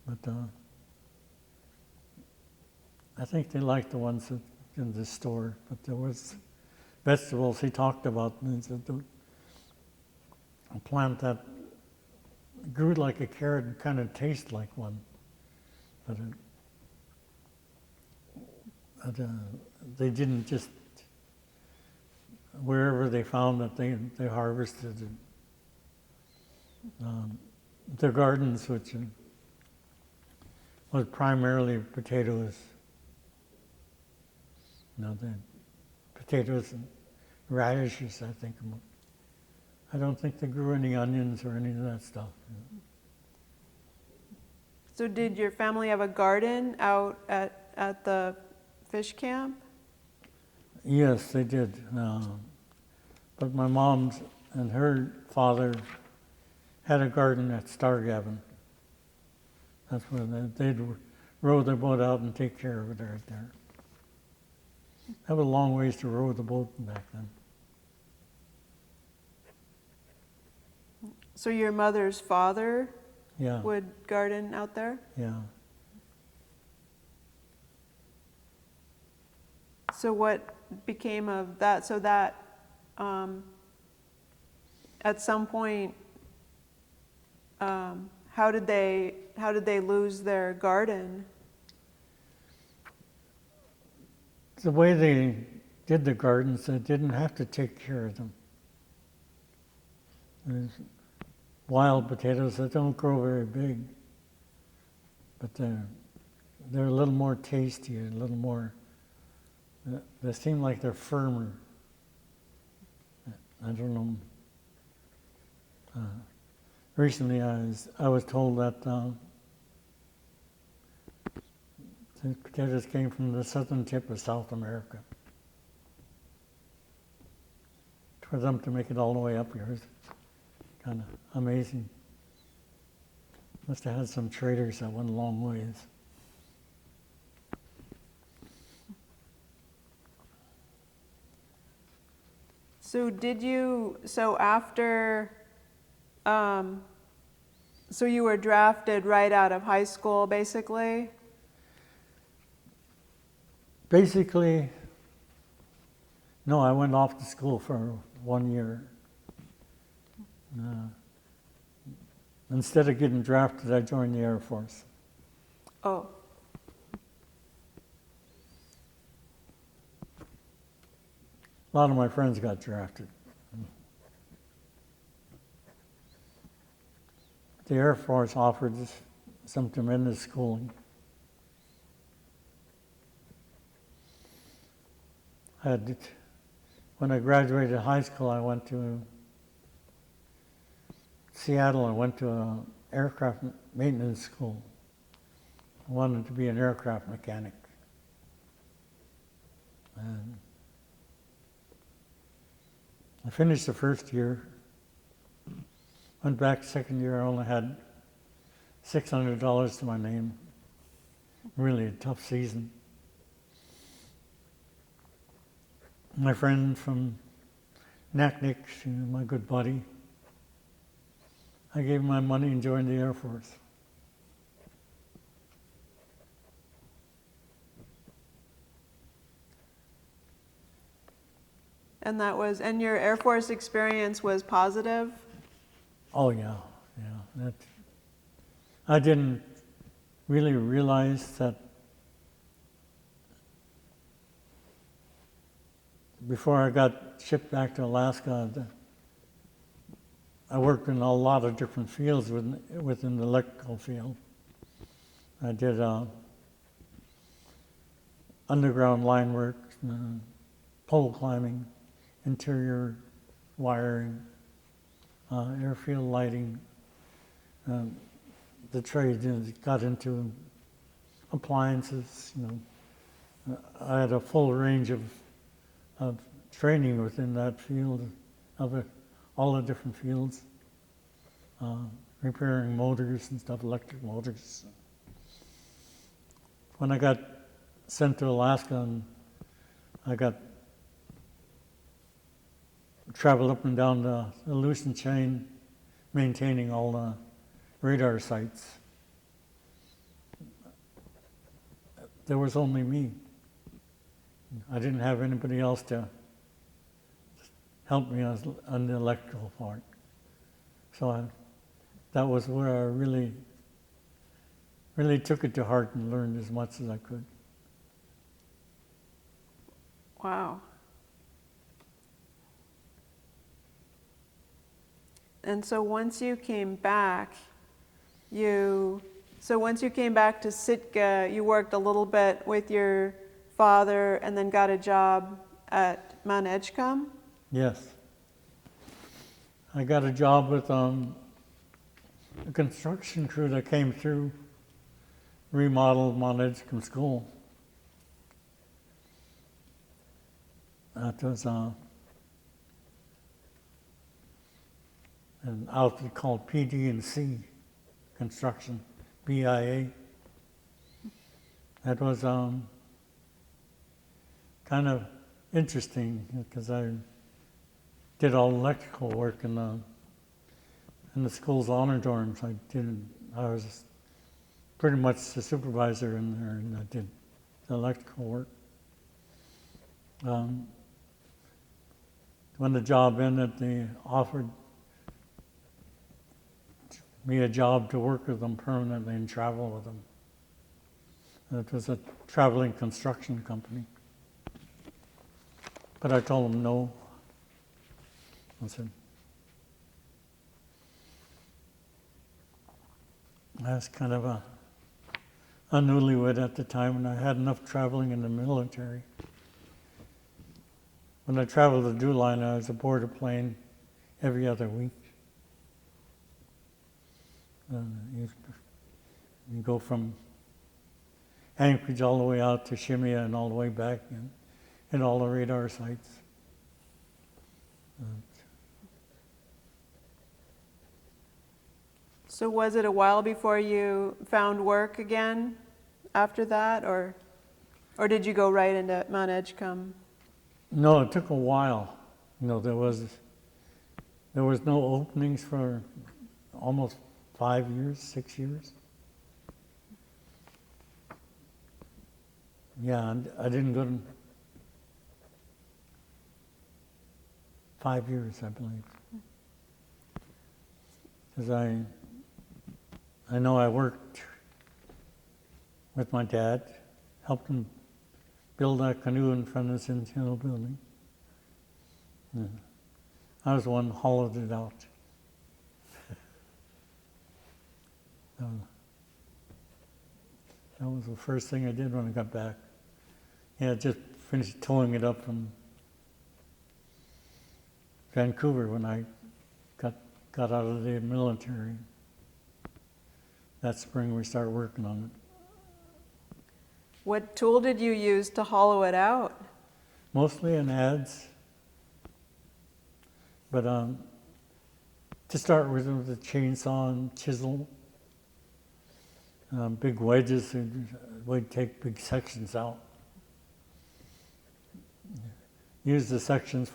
but I think they liked the ones in the store. But there was vegetables he talked about, and he said a plant that grew like a carrot and kind of tastes like one, but they didn't just, wherever they found it, they harvested it. Their gardens, which was primarily potatoes. The potatoes and radishes, I think. I don't think they grew any onions or any of that stuff. So did your family have a garden out at the fish camp? Yes, they did. But my mom and her father had a garden at Stargavin. That's where they'd row their boat out and take care of it right there. That was a long ways to row the boat back then. So your mother's father Yeah. would garden out there? Yeah. So what became of that? So that at some point, how did they lose their garden? The way they did the gardens, they didn't have to take care of them. There's wild potatoes that don't grow very big, but they're a little more tasty, a little more. They seem like they're firmer. I don't know. Recently, I was told that the potatoes came from the southern tip of South America. For them to make it all the way up here is kind of amazing. Must have had some traders that went a long ways. So after, so you were drafted right out of high school, basically? Basically, no, I went off to school for 1 year. Instead of getting drafted, I joined the Air Force. Oh. A lot of my friends got drafted. The Air Force offered some tremendous schooling. When I graduated high school, I went to Seattle. I went to an aircraft maintenance school. I wanted to be an aircraft mechanic. And I finished the first year. Went back second year, I only had $600 to my name. Really a tough season. My friend from Naknek, my good buddy, I gave him my money and joined the Air Force. And your Air Force experience was positive? Oh yeah. I didn't really realize that before I got shipped back to Alaska, I worked in a lot of different fields within the electrical field. I did underground line work, pole climbing, interior wiring, airfield lighting. The trade got into appliances. I had a full range of training within that field, all the different fields, repairing motors and stuff, electric motors. When I got sent to Alaska, and I got traveled up and down the Aleutian chain, maintaining all the radar sites. There was only me. I didn't have anybody else to help me on the electrical part. So that was where I really took it to heart and learned as much as I could. Wow. And so once you came back to Sitka, you worked a little bit with your father and then got a job at Mount Edgecombe? Yes. I got a job with a construction crew that came through, remodeled Mount Edgecombe School. That was an outfit called PD&C Construction, BIA. That was kind of interesting because I did all electrical work in the school's honor dorms. I was pretty much the supervisor in there, and I did the electrical work. When the job ended, they offered me a job to work with them permanently and travel with them. It was a traveling construction company. But I told them no. I said, I was kind of a newlywed at the time, and I had enough traveling in the military. When I traveled the DEW line, I was aboard a plane every other week. You go from Anchorage all the way out to Shemya and all the way back and hit all the radar sites. So was it a while before you found work again after that, or did you go right into Mount Edgecombe? No, it took a while. There was no openings for almost 5 years, 6 years. Yeah, and I didn't go to 5 years, I believe. Because I know I worked with my dad, helped him build that canoe in front of the Centennial Building. Yeah. I was the one who hollowed it out. That was the first thing I did when I got back. Yeah, I just finished towing it up from Vancouver when I got out of the military. That spring we started working on it. What tool did you use to hollow it out? Mostly in adze. But to start with a chainsaw and chisel. Big wedges, we'd take big sections out. Use the sections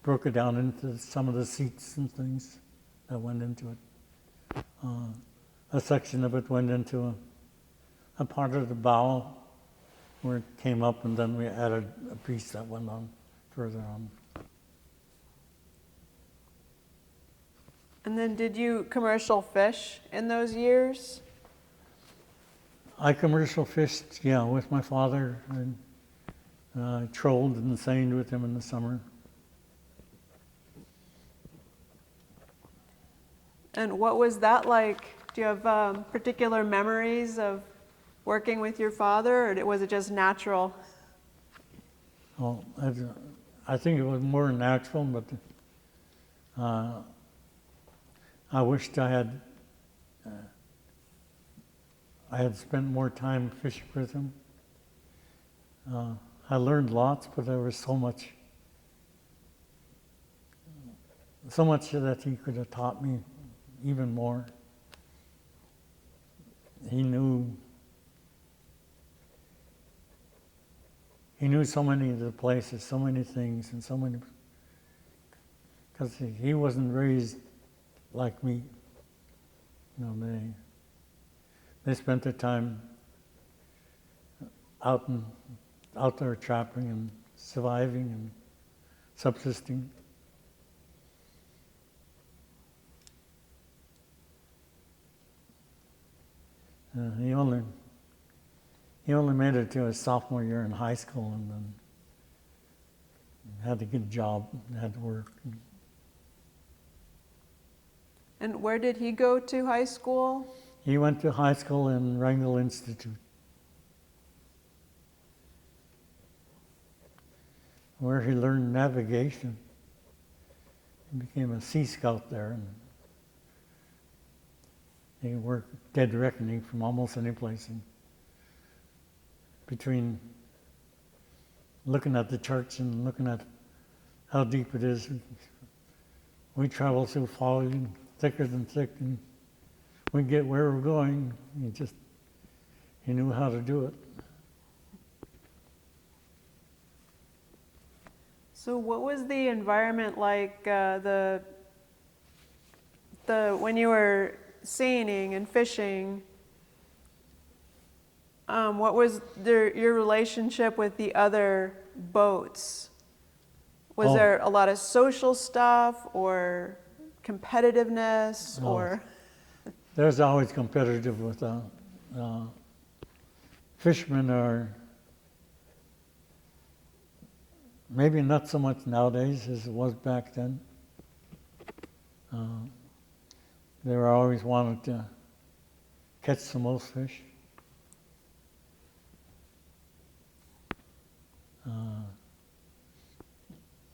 broke it down into some of the seats and things that went into it. A section of it went into a part of the bow where it came up, and then we added a piece that went on further on. And then did you commercial fish in those years? I commercial fished, yeah, with my father, and trolled and seined with him in the summer. And what was that like? Do you have particular memories of working with your father, or was it just natural? Well, I think it was more natural, but I wished I had spent more time fishing with him. I learned lots, but there was so much that he could have taught me even more. He knew so many of the places, so many things, and so many, because he wasn't raised like me. You know, they spent their time out there trapping and surviving and subsisting. He only made it to his sophomore year in high school, and then had to get a job, had to work. And where did he go to high school? He went to high school in Wrangell Institute, where he learned navigation. He became a Sea Scout there, and he worked dead reckoning from almost any place. And between looking at the charts and looking at how deep it is, we travel through fog thicker than thick, and we get where we're going. He knew how to do it. So what was the environment like the when you were seining and fishing? What was your relationship with the other boats? Was there a lot of social stuff or competitiveness or? There's always competitive with fishermen, or maybe not so much nowadays as it was back then. They were always wanting to catch the most fish.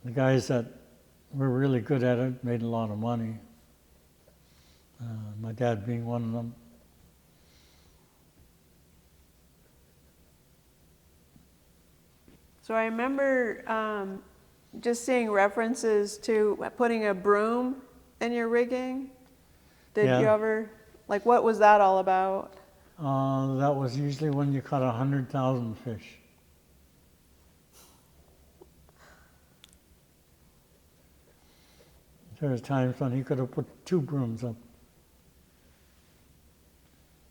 The guys that were really good at it made a lot of money. My dad being one of them. So I remember just seeing references to putting a broom in your rigging. Did you ever, what was that all about? That was usually when you caught 100,000 fish. There was times when he could have put 2 brooms up.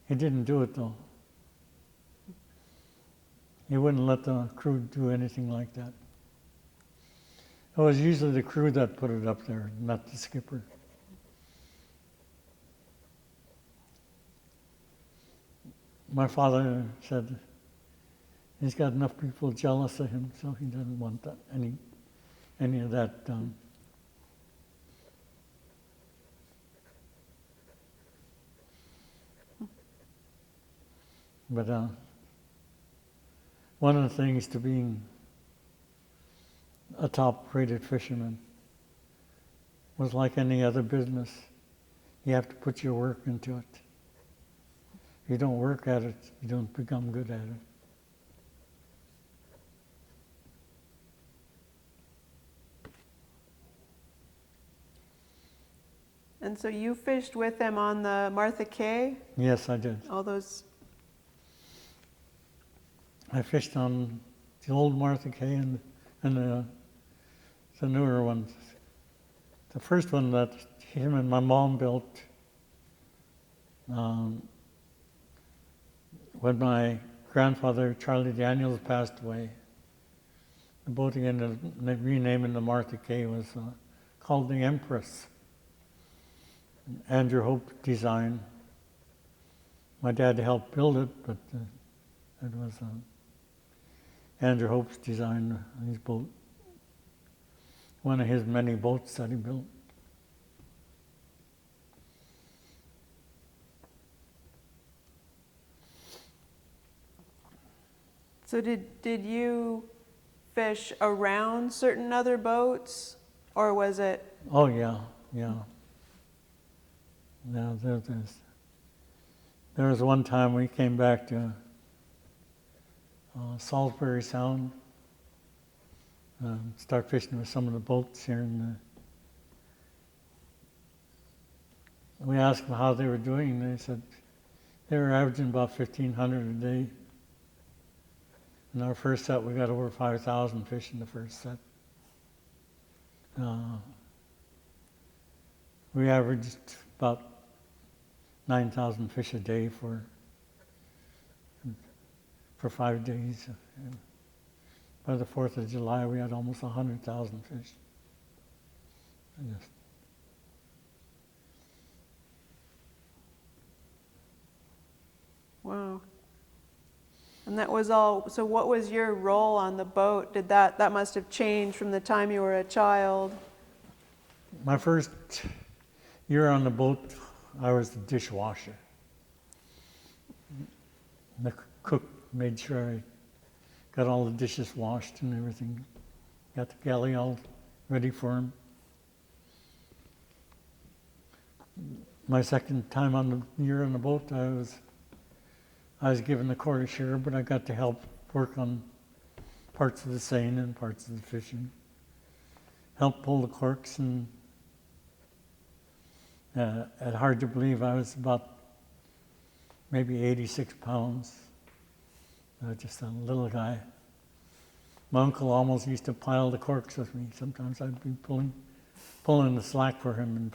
He didn't do it though. He wouldn't let the crew do anything like that. It was usually the crew that put it up there, not the skipper. My father said he's got enough people jealous of him, so he doesn't want that, any of that done. But one of the things to being a top-rated fisherman was like any other business. You have to put your work into it. If you don't work at it, you don't become good at it. And so you fished with them on the Martha Kay? Yes, I did. All those. I fished on the old Martha Kay and the newer ones. The first one that him and my mom built, when my grandfather, Charlie Daniels, passed away, the boat he ended up renaming the Martha Kay was called the Empress. Andrew Hope design. My dad helped build it, but it was Andrew Hope's design, his boat. One of his many boats that he built. So did you fish around certain other boats, or was it? Oh yeah. Now there was one time we came back to Salisbury Sound, start fishing with some of the boats here we asked them how they were doing, and they said they were averaging about 1,500 a day. In our first set, we got over 5,000 fish in the first set. We averaged about 9,000 fish a day for 5 days. And by the 4th of July, we had almost 100,000 fish. Wow. And that was all, so what was your role on the boat? That must have changed from the time you were a child? My first year on the boat, I was the dishwasher. The cook made sure I got all the dishes washed and everything. Got the galley all ready for him. My second time on the year on the boat, I was given the quarter share, but I got to help work on parts of the seine and parts of the fishing. Help pull the corks, and it's hard to believe I was about maybe 86 pounds. Just a little guy. My uncle almost used to pile the corks with me. Sometimes I'd be pulling the slack for him,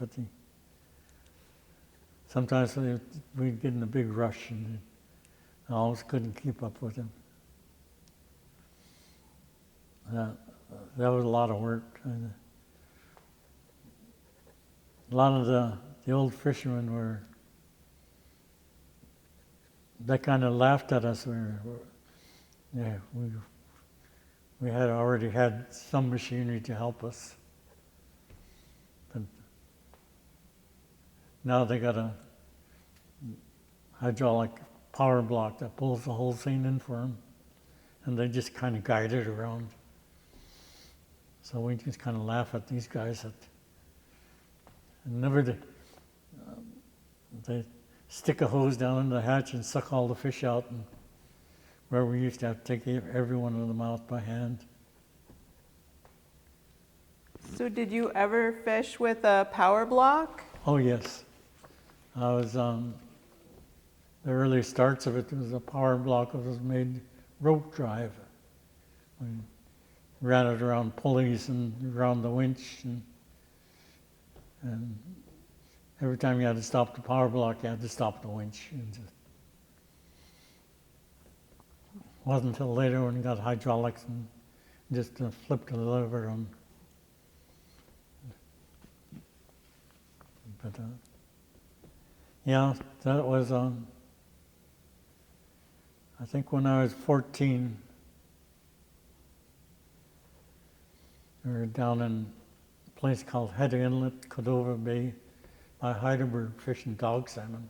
sometimes we'd get in a big rush, and I always couldn't keep up with him. That was a lot of work. A lot of the old fishermen they kind of laughed at us. We had already had some machinery to help us, but now they got a hydraulic power block that pulls the whole thing in for them, and they just kind of guide it around. So we just kind of laugh at these guys they stick a hose down in the hatch and suck all the fish out, and where we used to have to take every one of them out by hand. So did you ever fish with a power block? Oh yes, I was the early starts of it was a power block that was made rope drive. We ran it around pulleys and around the winch, and every time you had to stop the power block, you had to stop the winch. It wasn't until later when you got hydraulics and just flipped the lever on. But yeah, that was I think when I was 14, we were down in a place called Head Inlet, Cordova Bay, by Heidelberg, fishing dog salmon.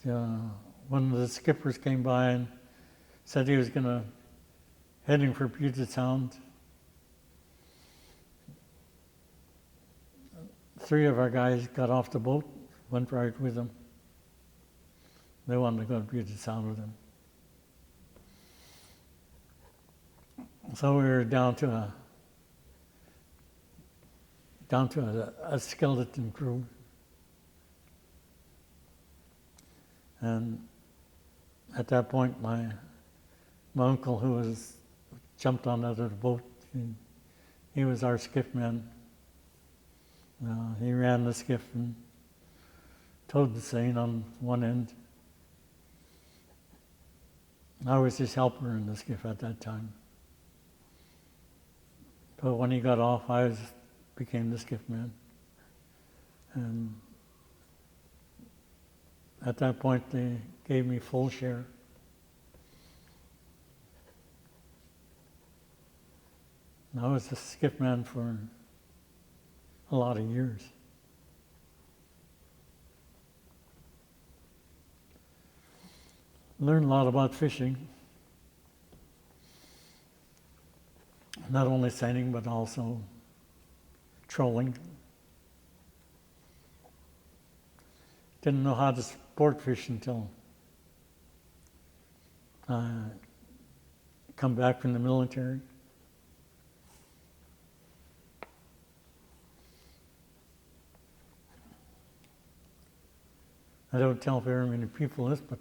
One of the skippers came by and said he was heading for Puget Sound. 3 of our guys got off the boat, went right with him. They wanted to go to Puget Sound with him. So we were down to a skeleton crew. And at that point, my uncle, who jumped on out of the boat, he was our skiff man. He ran the skiff and towed the seine on one end. I was his helper in the skiff at that time. But when he got off, I became the skiff man. And at that point, they gave me full share. And I was a skip man for a lot of years. Learned a lot about fishing. Not only seining, but also trolling. Didn't know how to sport fish until I come back from the military. I don't tell very many people this, but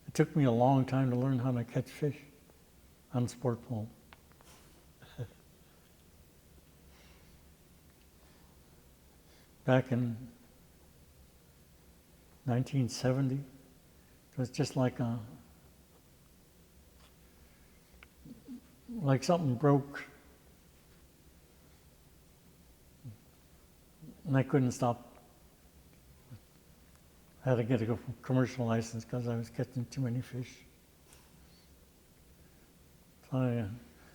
it took me a long time to learn how to catch fish on sport pole. Back in 1970, it was just like something broke, and I couldn't stop. I had to get a commercial license because I was catching too many fish. So I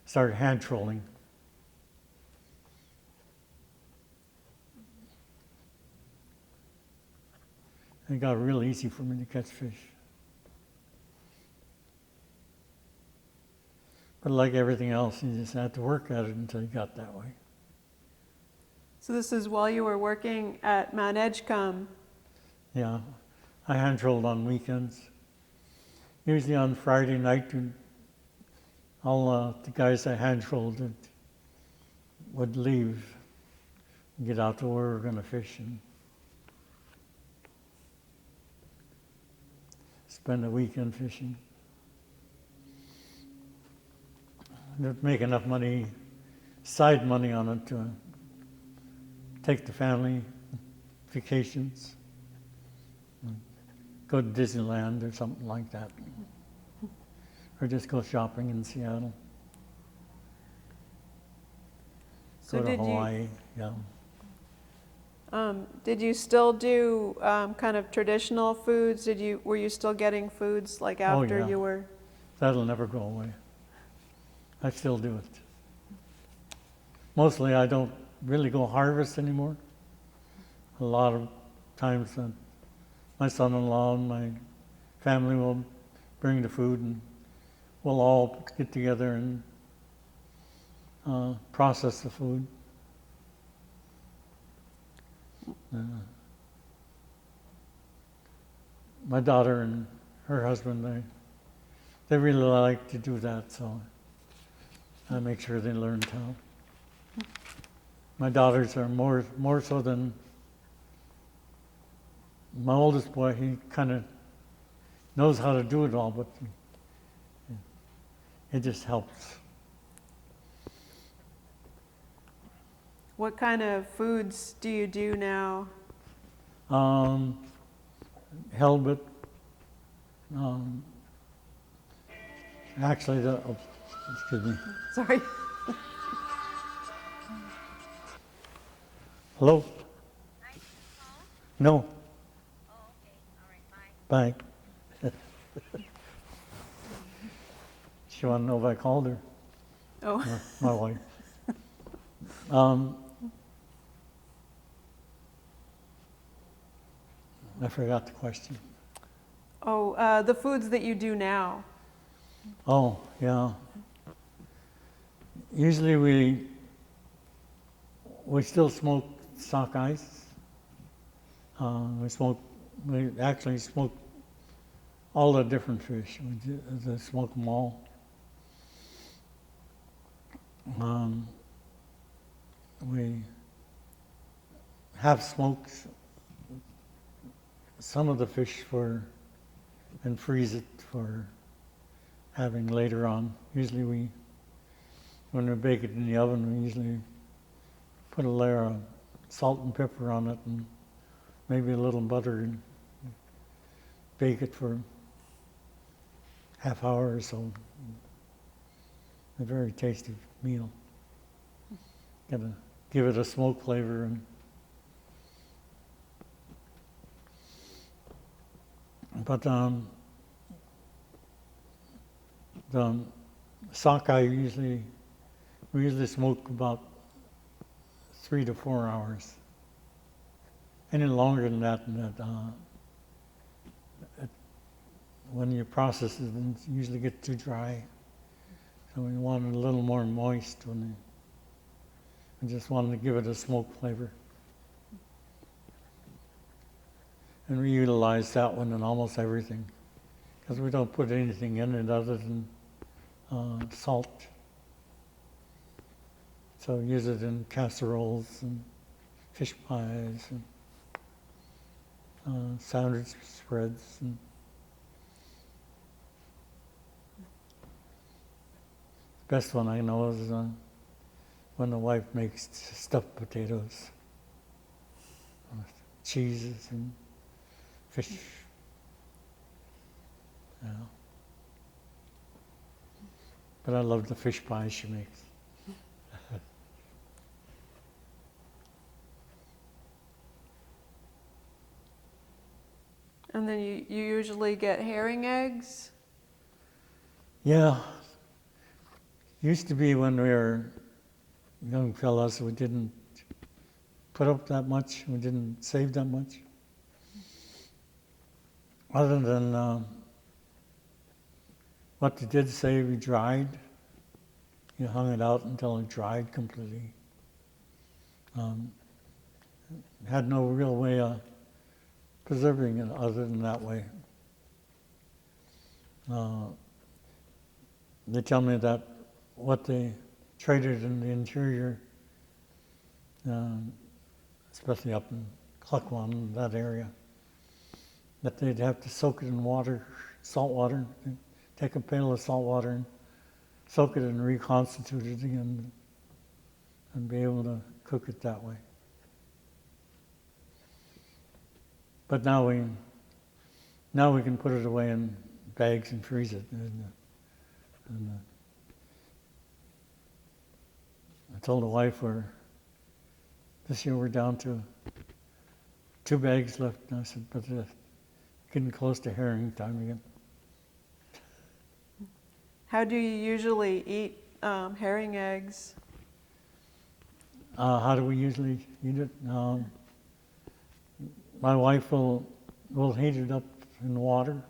started hand trolling. It got real easy for me to catch fish. But like everything else, you just had to work at it until you got that way. So this is while you were working at Mount Edgecombe. Yeah, I hand trolled on weekends. Usually on Friday night, all the guys I hand trolled would leave and get out to where we were going to fish and spend a weekend fishing. They'd make enough money, side money on it to take the family vacations, go to Disneyland or something like that, or just go shopping in Seattle. So go to did Hawaii, yeah. Did you still do kind of traditional foods? Were you still getting foods like after yeah. you were? That'll never go away. I still do it. Mostly I don't really go harvest anymore. A lot of times my son-in-law and my family will bring the food and we'll all get together and process the food. My daughter and her husband, they really like to do that, so I make sure they learn how. My daughters are more so than my oldest boy. He kind of knows how to do it all, but it just helps. What kind of foods do you do now? Halibut. Actually, excuse me. Sorry. Hello? No. Oh, okay. All right. Bye. Bye. She wanted to know if I called her. Oh. My wife. I forgot the question. Oh, the foods that you do now. Oh, yeah. Usually we still smoke sockeyes. We actually smoke all the different fish. We smoke them all. We have smoked some of the fish and freeze it for having later on. Usually when we bake it in the oven, we usually put a layer of salt and pepper on it and maybe a little butter and bake it for half hour or so. A very tasty meal. Gotta give it a smoke flavor and But the sockeye we usually smoke about 3 to 4 hours. Any longer than that, when you process it, it usually gets too dry. So we want it a little more moist I just wanted to give it a smoke flavor. And we utilize that one in almost everything, because we don't put anything in it other than salt. So use it in casseroles and fish pies and sandwich spreads. And the best one I know is when the wife makes stuffed potatoes, cheeses and fish. Yeah. But I love the fish pies she makes. And then you usually get herring eggs? Yeah. Used to be when we were young fellas, we didn't put up that much, we didn't save that much. Other than what they did say, we dried. You hung it out until it dried completely. Had no real way of preserving it other than that way. They tell me that what they traded in the interior, especially up in Cluckwan, that area, that they'd have to soak it in water, salt water, take a pail of salt water and soak it and reconstitute it again and be able to cook it that way. But now we can put it away in bags and freeze it. I told the wife this year we're down to 2 bags left. And I said, but getting close to herring time again. How do you usually eat herring eggs? How do we usually eat it? My wife will heat it up in water,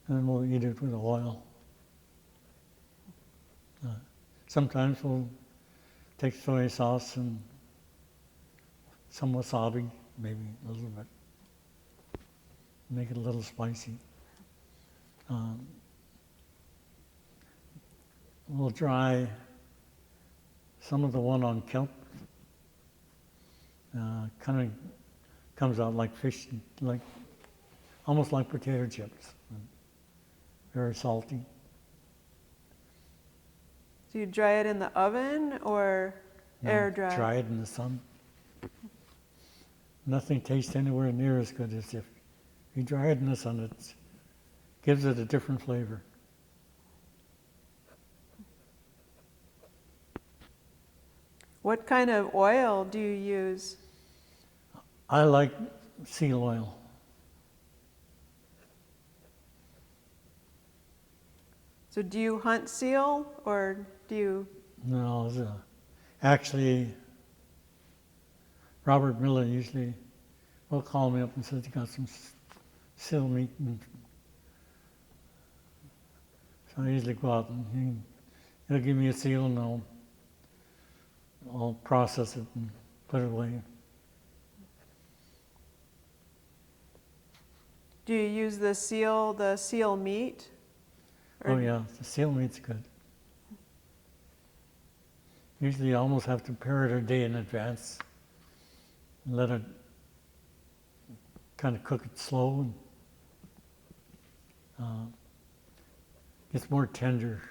and then we'll eat it with oil. Sometimes we'll take soy sauce and some wasabi, maybe a little bit, make it a little spicy. We'll dry some of the one on kelp. Kind of comes out like fish, almost like potato chips. Very salty. Do you dry it in the oven or air dry? Dry it in the sun. Nothing tastes anywhere near as good as if you dry it in the sun. It gives it a different flavor. What kind of oil do you use? I like seal oil. So do you hunt seal or do you? No, actually, Robert Miller usually will call me up and says he got some seal meat, and so I usually go out and he'll give me a seal and I'll process it and put it away. Do you use the seal meat? Or Oh yeah, the seal meat's good. Usually you almost have to prepare it a day in advance and let it kind of cook it slow and gets more tender.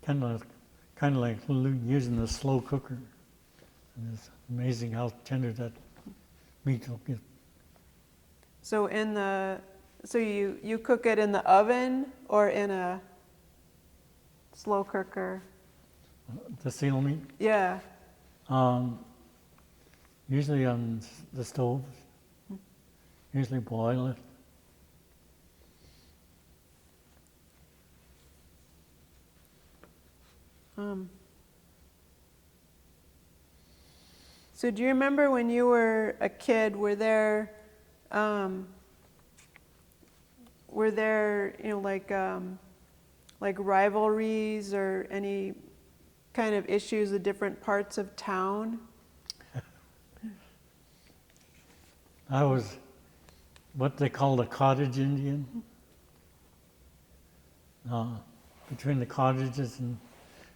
Kind of like using a slow cooker. And it's amazing how tender that meat will get. So you cook it in the oven or in a slow cooker? The seal meat? Yeah. Usually on the stove. Usually boil it. So do you remember when you were a kid, were there, like rivalries or any kind of issues with different parts of town? I was what they called a cottage Indian. Between the cottages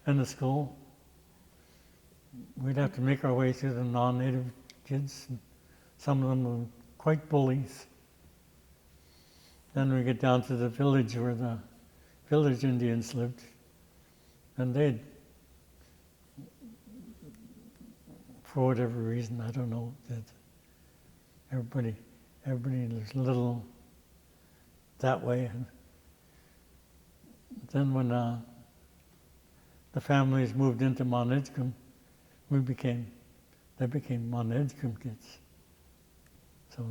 and the school, we'd have to make our way through the non-native kids. And some of them were quite bullies. Then we get down to the village where the village Indians lived, and they'd, for whatever reason, I don't know, that everybody was a little that way. And then when the families moved into Mount Edgecombe, they became Mount Edgecombe kids. So,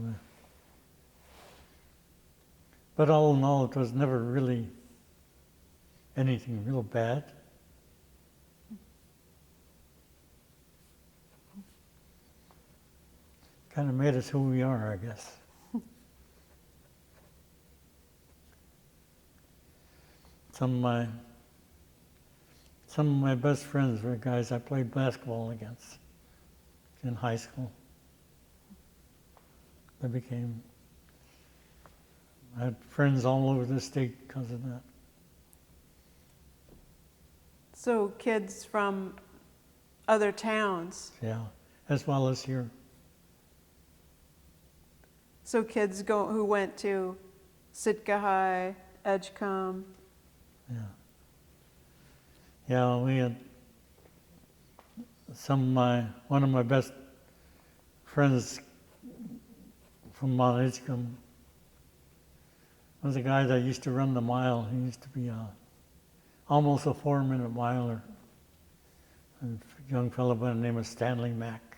but all in all, it was never really anything real bad. Kind of made us who we are, I guess. Some of my best friends were guys I played basketball against in high school. I had friends all over the state because of that. So kids from other towns. Yeah, as well as here. So kids who went to Sitka High, Edgecombe. Yeah. Yeah, we had one of my best friends from Mount Edgecombe was a guy that used to run the mile. He used to be almost a 4-minute miler. A young fellow by the name of Stanley Mack.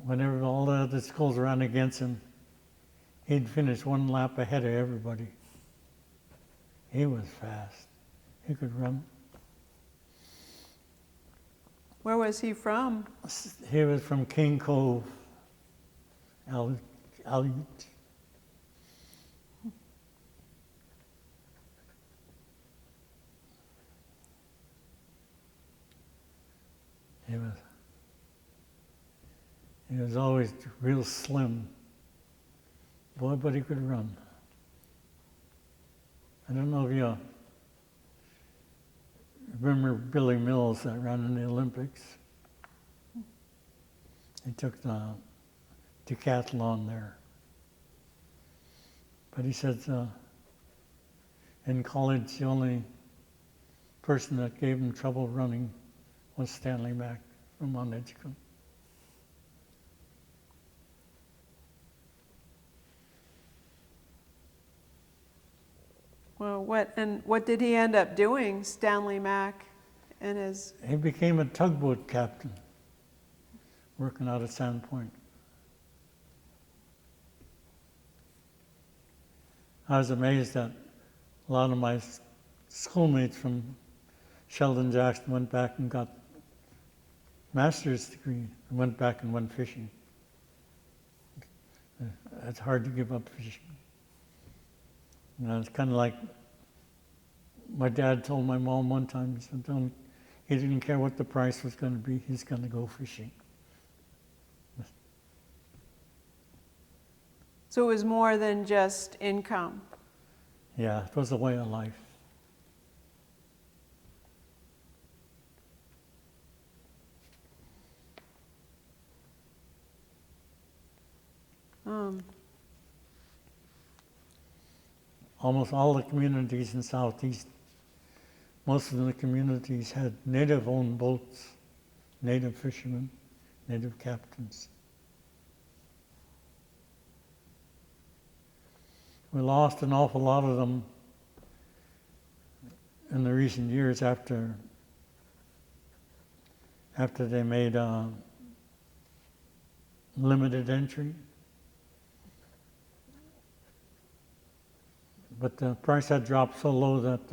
Whenever all the other schools ran against him, he'd finish one lap ahead of everybody. He was fast. He could run. Where was he from? He was from King Cove, Aleut. He was always real slim. Boy, but he could run. I don't know if you remember Billy Mills that ran in the Olympics. He took the decathlon there. But he said in college the only person that gave him trouble running was Stanley Mack from Mount Edgecombe. Well, what did he end up doing, Stanley Mack, in his? He became a tugboat captain, working out at Sandpoint. I was amazed that a lot of my schoolmates from Sheldon Jackson went back and got master's degree and went back and went fishing. It's hard to give up fishing. You know, it's kind of like my dad told my mom one time, he said, he didn't care what the price was going to be, he's going to go fishing. So it was more than just income. Yeah, it was a way of life. Almost all the communities in Southeast, most of the communities had native-owned boats, native fishermen, native captains. We lost an awful lot of them in the recent years after they made limited entry. But the price had dropped so low that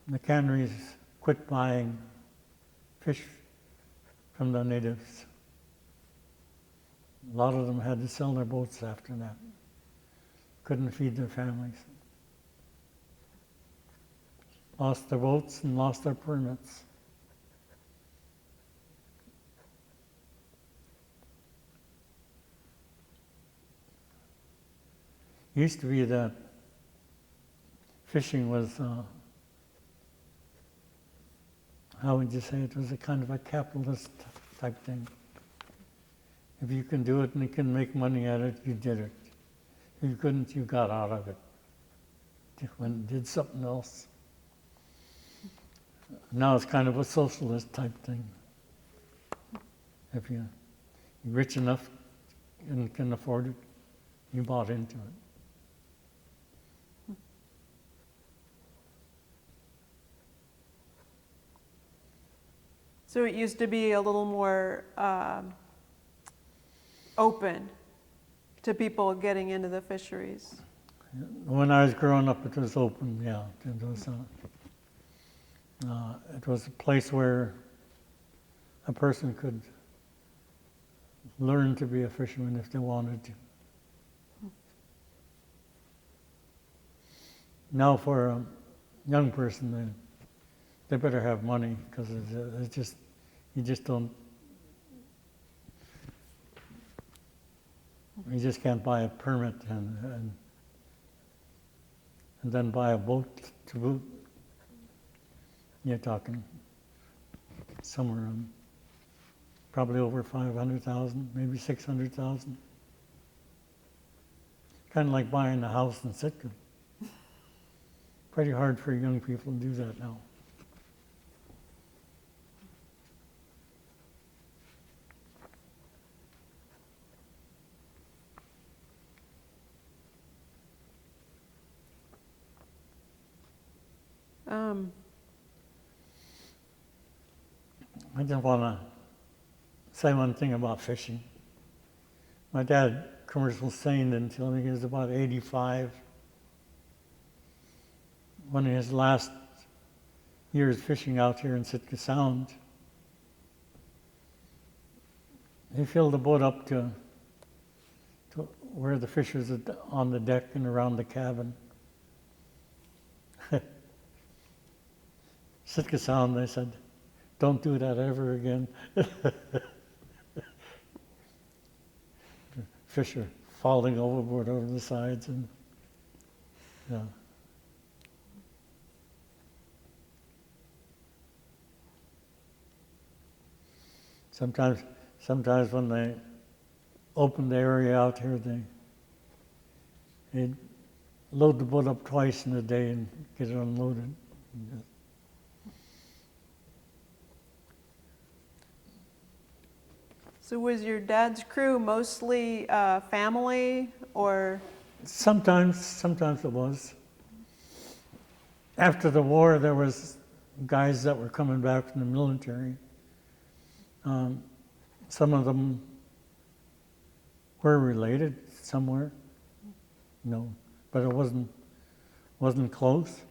the canneries quit buying fish from the natives. A lot of them had to sell their boats after that. Couldn't feed their families. Lost their boats and lost their permits. Used to be that fishing was, how would you say, it was a kind of a capitalist type thing. If you can do it and you can make money at it, you did it. If you couldn't, you got out of it. Did something else. Now it's kind of a socialist type thing. If you're rich enough and can afford it, you bought into it. So it used to be a little more open to people getting into the fisheries. When I was growing up, it was open, yeah. It was a place where a person could learn to be a fisherman if they wanted to. Now for a young person, they better have money, because it's just, you just can't buy a permit and then buy a boat to boot. You're talking somewhere probably over 500,000, maybe 600,000. Kind of like buying a house in Sitka. Pretty hard for young people to do that now. I just want to say one thing about fishing. My dad commercial seined until he was about 85. One of his last years fishing out here in Sitka Sound, he filled the boat up to where the fish was on the deck and around the cabin. Sitka Sound, they said, don't do that ever again. Fish are falling overboard over the sides, and yeah. Sometimes when they opened the area out here, they'd load the boat up twice in a day and get it unloaded. So was your dad's crew mostly family, or? Sometimes it was. After the war, there was guys that were coming back from the military. Some of them were related somewhere, but it wasn't close.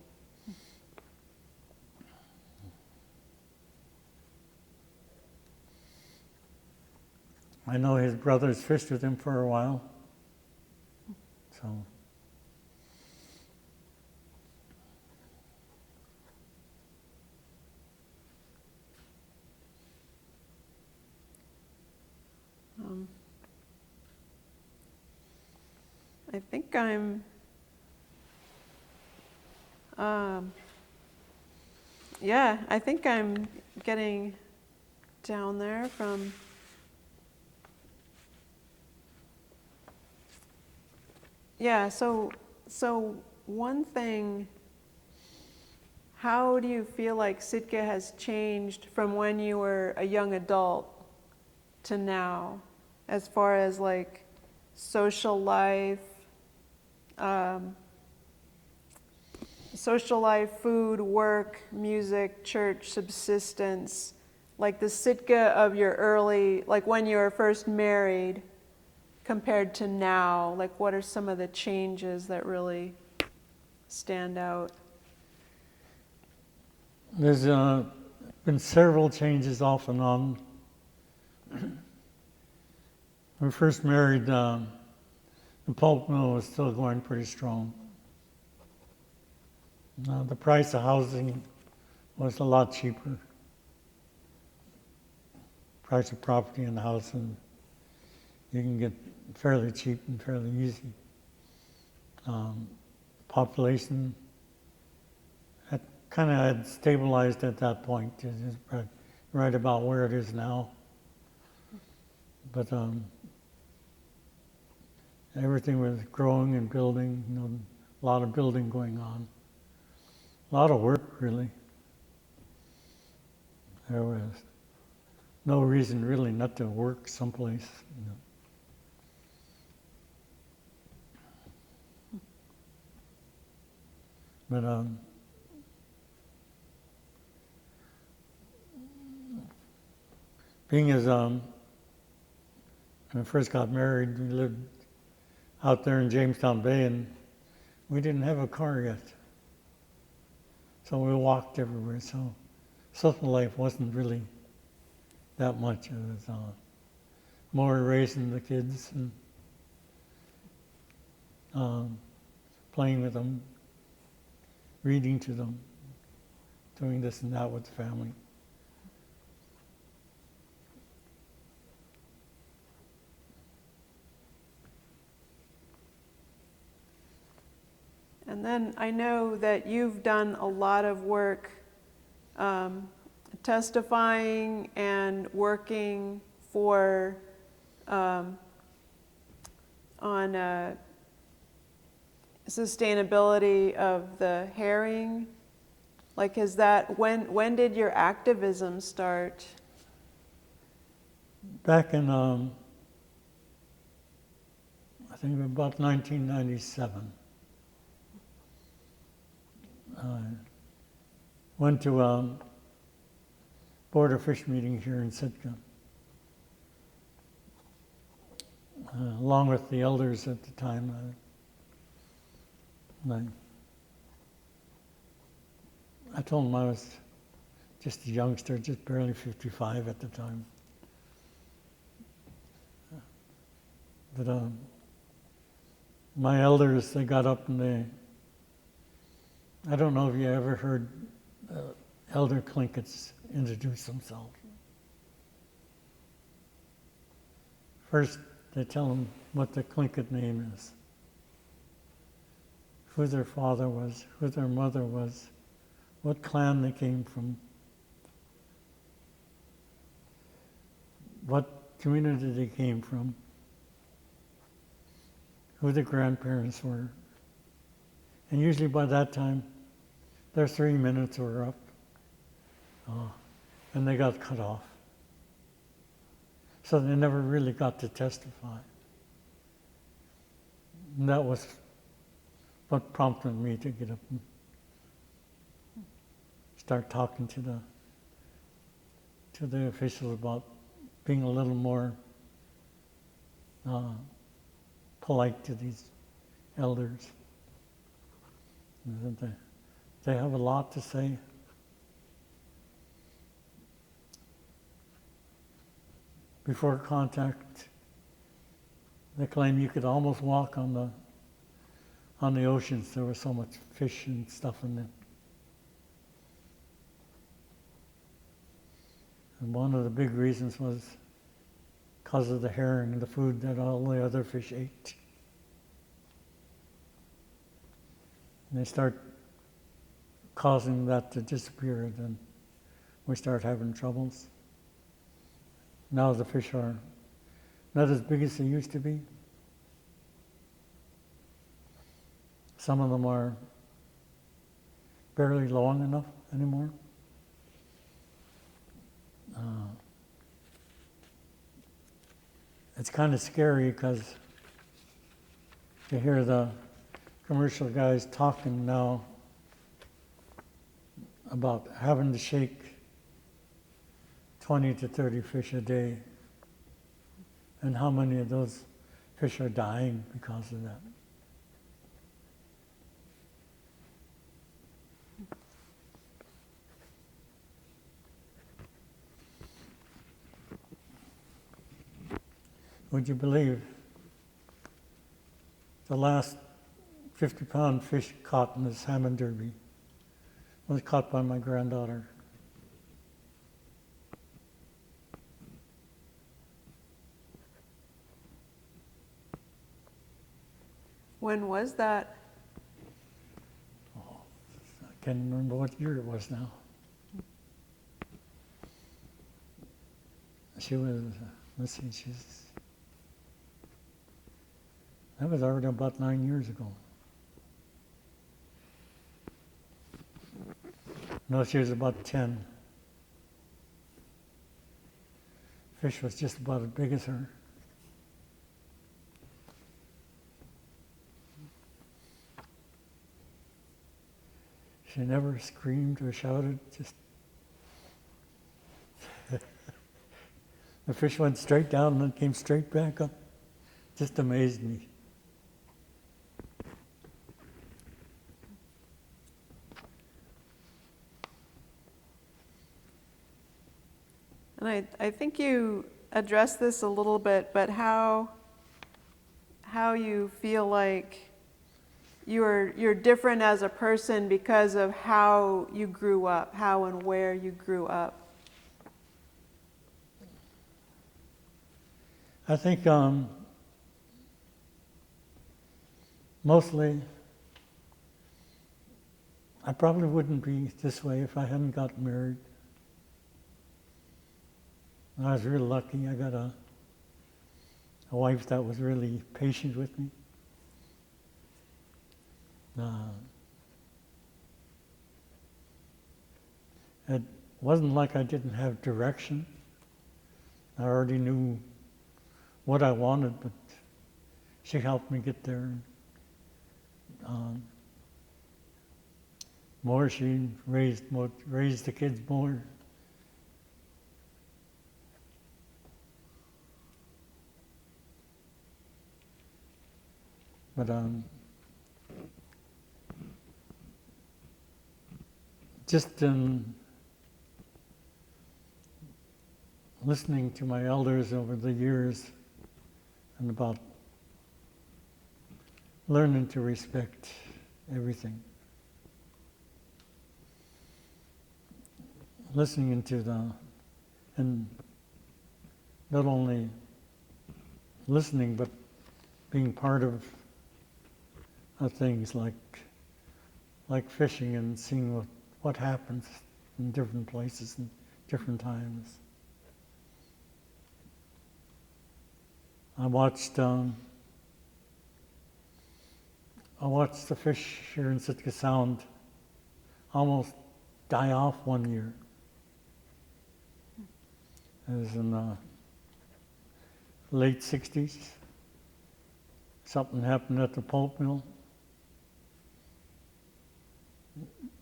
I know his brothers fished with him for a while, so. I think I'm, I think I'm getting down there from, so one thing, how do you feel like Sitka has changed from when you were a young adult to now, as far as like social life, food, work, music, church, subsistence, like the Sitka of your early, like when you were first married compared to now? Like what are some of the changes that really stand out? There's been several changes off and on. When we first married, the pulp mill was still going pretty strong. The price of housing was a lot cheaper. Price of property and housing, you can get fairly cheap and fairly easy. Population had kind of had stabilized at that point. It is right about where it is now. But everything was growing and building, a lot of building going on. A lot of work, really. There was no reason really not to work someplace. But being as when I first got married, we lived out there in Jamestown Bay, and we didn't have a car yet. So we walked everywhere. So social life wasn't really that much. It was more raising the kids and playing with them, reading to them, doing this and that with the family. And then I know that you've done a lot of work testifying and working for on sustainability of the herring. Like, is that when did your activism start? Back in I think about 1997. I went to a Board of Fish meeting here in Sitka, along with the elders at the time. I told them I was just a youngster, just barely 55 at the time. But my elders, they got up and I don't know if you ever heard Elder Clinkets introduce themselves. First, they tell them what the Clinket name is, who their father was, who their mother was, what clan they came from, what community they came from, who the grandparents were. And usually by that time, their 3 minutes were up, and they got cut off. So they never really got to testify. And that was what prompted me to get up and start talking to the officials about being a little more polite to these elders. They have a lot to say. Before contact, they claim you could almost walk on the oceans. There was so much fish and stuff in them. And one of the big reasons was because of the herring and the food that all the other fish ate. And they start causing that to disappear, then we start having troubles. Now the fish are not as big as they used to be. Some of them are barely long enough anymore. It's kind of scary because you hear the commercial guys talking now about having to shake 20 to 30 fish a day. And how many of those fish are dying because of that? Would you believe the last 50-pound fish caught in the salmon derby was caught by my granddaughter? When was that? I can't remember what year it was now. She was, let's see, that was already about 9 years ago. No, she was about 10. Fish was just about as big as her. She never screamed or shouted, just the fish went straight down and then came straight back up. Just amazed me. And I think you addressed this a little bit, but how you feel like you're different as a person because of how you grew up, how and where you grew up. I think mostly I probably wouldn't be this way if I hadn't gotten married. I was really lucky. I got a wife that was really patient with me. It wasn't like I didn't have direction. I already knew what I wanted, but she helped me get there. More, she raised the kids more. But just in listening to my elders over the years and about learning to respect everything. Listening into and not only listening, but being part of things like fishing and seeing what happens in different places and different times. I watched the fish here in Sitka Sound almost die off one year. It was in the late 60s. Something happened at the pulp mill.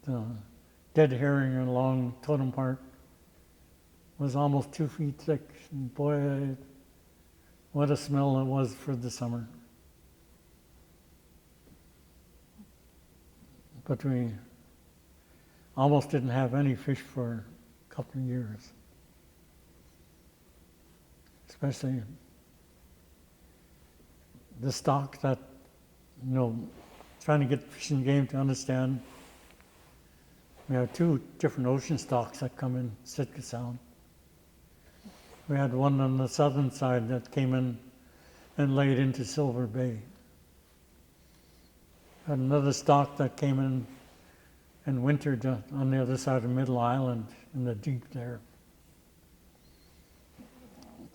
The dead herring along Totem Park was almost 2 feet thick. And boy, what a smell it was for the summer. But we almost didn't have any fish for a couple of years. Especially the stock that, trying to get the fishing game to understand. We have two different ocean stocks that come in Sitka Sound. We had one on the southern side that came in and laid into Silver Bay. Had another stock that came in and wintered on the other side of Middle Island in the deep there.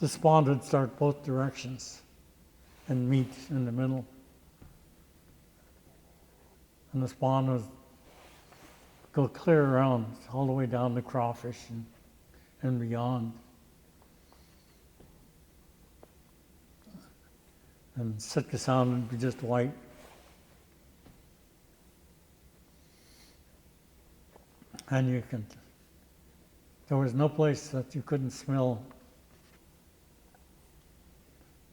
The spawn would start both directions and meet in the middle. And the spawn would go clear around all the way down to crawfish and beyond. And Sitka Sound would be just white. And There was no place that you couldn't smell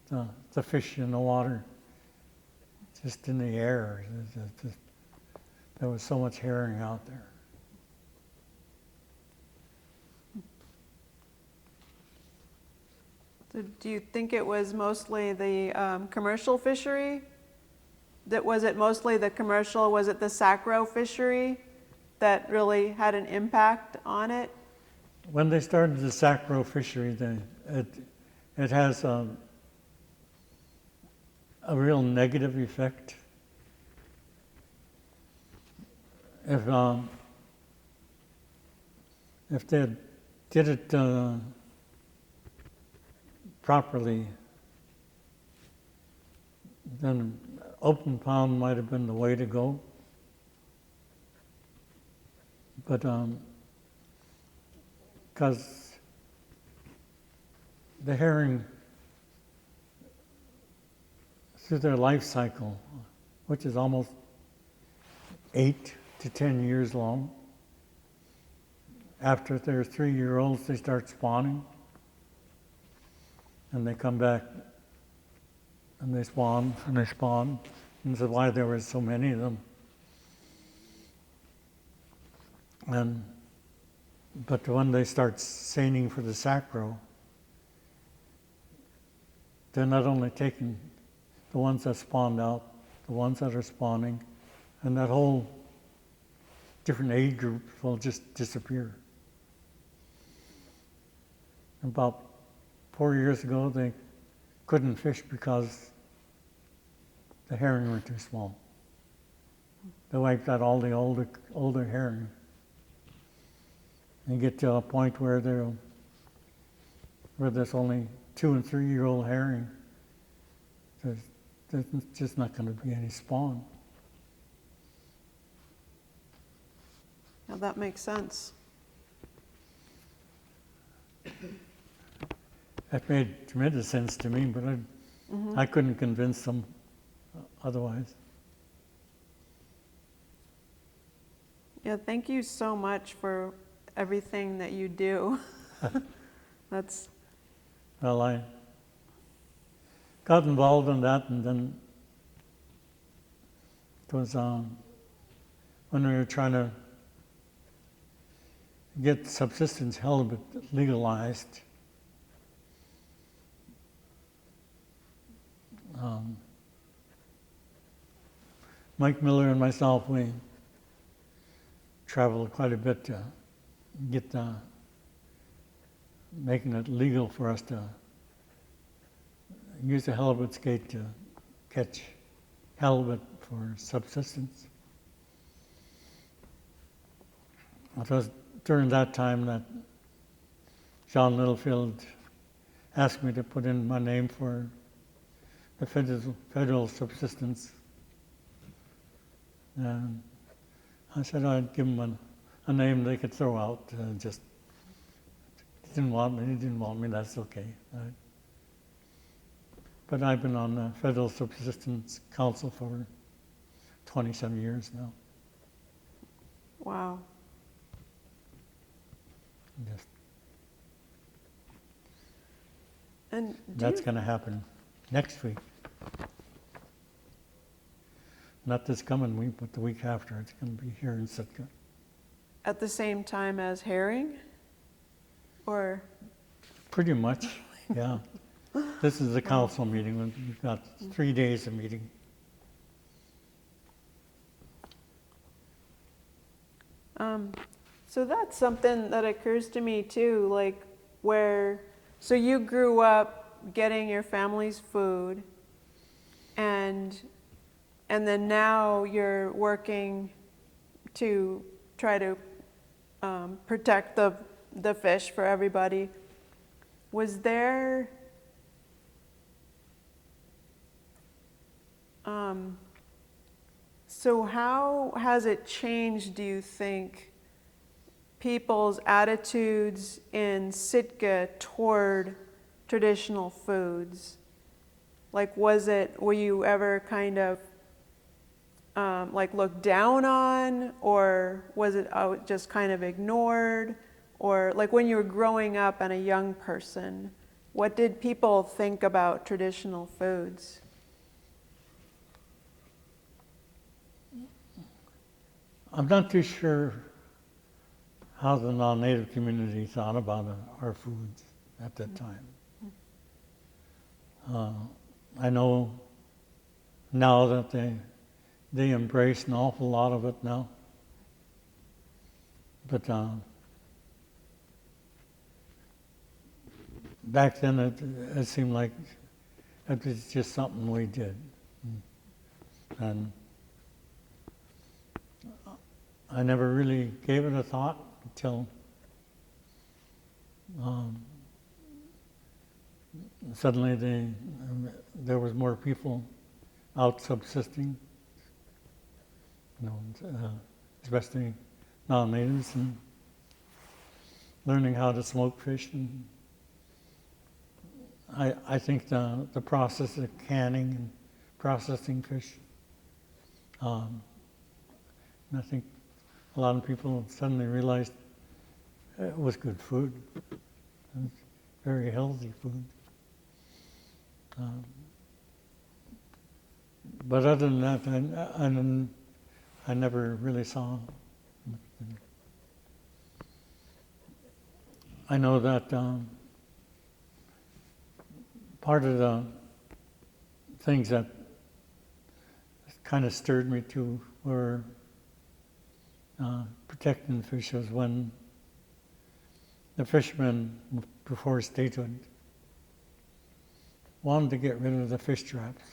the fish in the water, just in the air. There was so much herring out there. So do you think it was mostly the commercial fishery? Was it mostly the commercial, was it the sacro fishery that really had an impact on it? When they started the sacro fishery, it has a real negative effect. If they did it properly, then open pond might have been the way to go. But because the herring, through their life cycle, which is almost 8 to 10 years long, after they're 3-year-olds, they start spawning, and they come back, and they spawn, and they spawn, and that's why there were so many of them. But when they start seining for the sacro, they're not only taking the ones that spawned out, the ones that are spawning, and that whole different age group will just disappear. About 4 years ago, they couldn't fish because the herring were too small. They wiped out all the older herring. And get to a point where there's only 2 and 3-year-old herring. There's just not going to be any spawn. Now that makes sense. That made tremendous sense to me, but I couldn't convince them otherwise. Yeah, thank you so much for everything that you do. That's... Well, I got involved in that, and then it was when we were trying to get subsistence halibut legalized. Mike Miller and myself, we traveled quite a bit to get making it legal for us to use the halibut skate to catch halibut for subsistence. It was during that time that John Littlefield asked me to put in my name for the federal subsistence. And I said I'd give them a name they could throw out. Just didn't want me. That's okay. But I've been on the Federal Subsistence Council for 27 years now. Wow. Just, And that's going to happen next week. Not this coming week, but the week after. It's going to be here in Sitka. at the same time as herring? Or? Pretty much, yeah. This is a council meeting. We've got 3 days of meeting. So that's something that occurs to me too, like so you grew up getting your family's food, and then now you're working to try to protect the fish for everybody. Was there so how has it changed, do you think, people's attitudes in Sitka toward traditional foods? Like, were you ever kind of like looked down on, or was it just kind of ignored? or like when you were growing up and a young person, what did people think about traditional foods? I'm not too sure how the non-native community thought about our foods at that time. I know now that they embrace an awful lot of it now, but back then it seemed like it was just something we did, and I never really gave it a thought until suddenly there was more people out subsisting, especially non-natives, and learning how to smoke fish. And I think the process of canning and processing fish, and I think a lot of people suddenly realized it was good food. It was very healthy food. But other than that, I never really saw. I know that part of the things that kind of stirred me to were protecting the fish was when the fishermen, before statehood, wanted to get rid of the fish traps.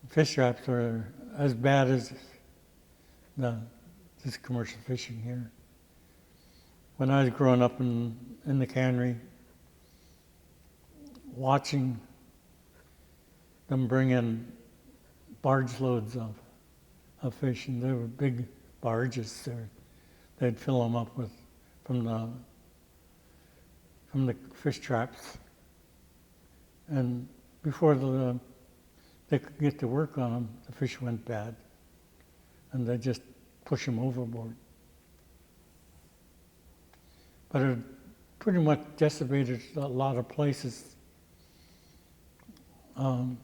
Fish traps were as bad as this commercial fishing here. When I was growing up in the cannery, watching them bring in barge loads of fish, and they were big barges there. They'd fill them up with from the fish traps, and before they could get to work on them, the fish went bad, and they just push them overboard. But it pretty much decimated a lot of places. You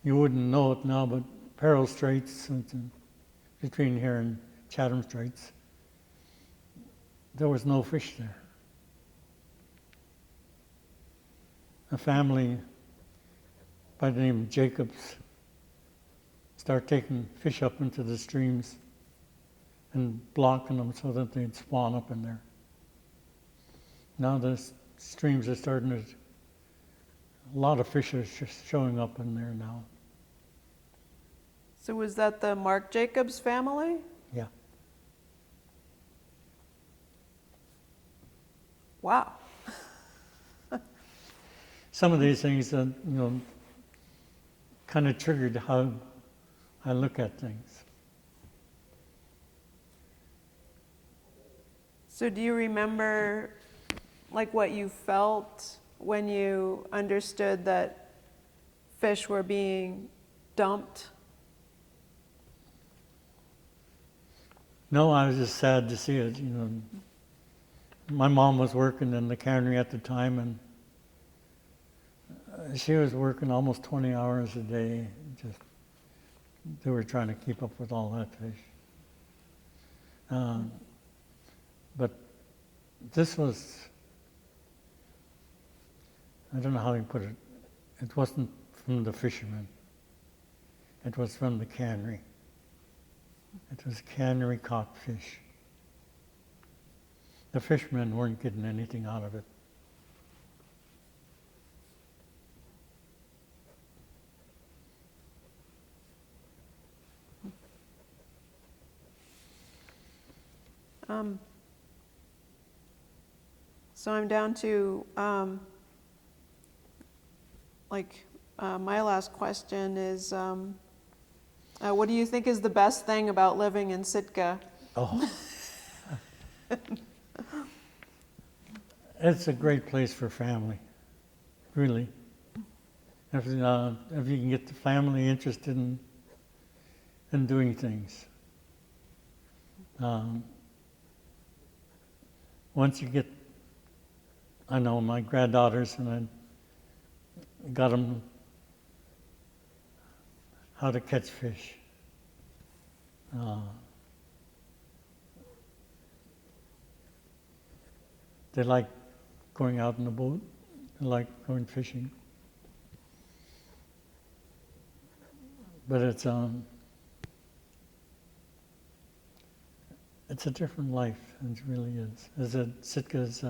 wouldn't know it now, but Peril Straits, between here and Chatham Straits, there was no fish there. A family by the name of Jacobs started taking fish up into the streams and blocking them so that they'd spawn up in there. Now the streams are starting to, a lot of fish are showing up in there now. So was that the Mark Jacobs family? Yeah. Wow. Some of these things, kind of triggered how I look at things. So do you remember like what you felt when you understood that fish were being dumped? No, I was just sad to see it. My mom was working in the cannery at the time, and she was working almost 20 hours a day. They were trying to keep up with all that fish. But this was, I don't know how you put it. It wasn't from the fishermen. It was from the cannery. It was cannery caught fish. The fishermen weren't getting anything out of it. So I'm down to my last question is, what do you think is the best thing about living in Sitka? Oh. It's a great place for family, really. If you can get the family interested in doing things. once you get, I know my granddaughters, and I got them how to catch fish. They like going out in the boat. They like going fishing. But it's a different life, it really is. As a Sitka's,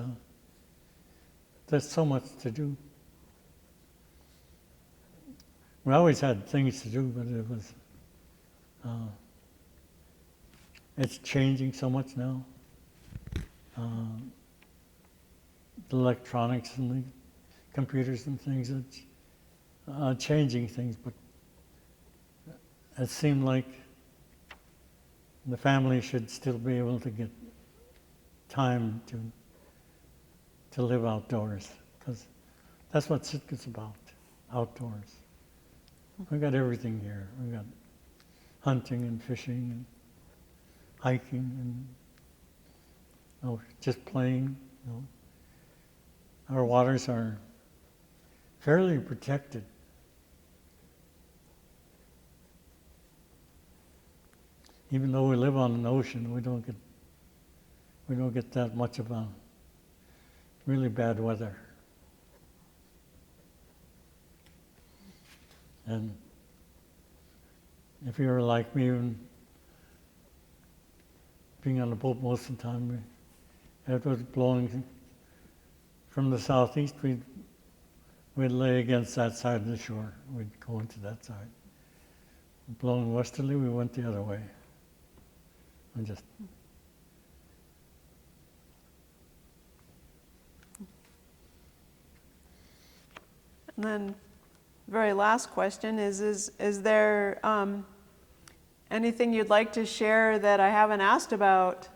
there's so much to do. We always had things to do, but it was, it's changing so much now. The electronics and the computers and things, it's changing things, but it seemed like the family should still be able to get time to live outdoors, because that's what Sitka's about, outdoors. We got everything here. We got hunting and fishing and hiking and just playing. Our waters are fairly protected. Even though we live on an ocean, we don't get that much of a really bad weather. And if you were like me, and being on the boat most of the time, it was blowing from the southeast, we'd lay against that side of the shore. We'd go into that side. Blowing westerly, we went the other way. And just And then, very last question is there anything you'd like to share that I haven't asked about?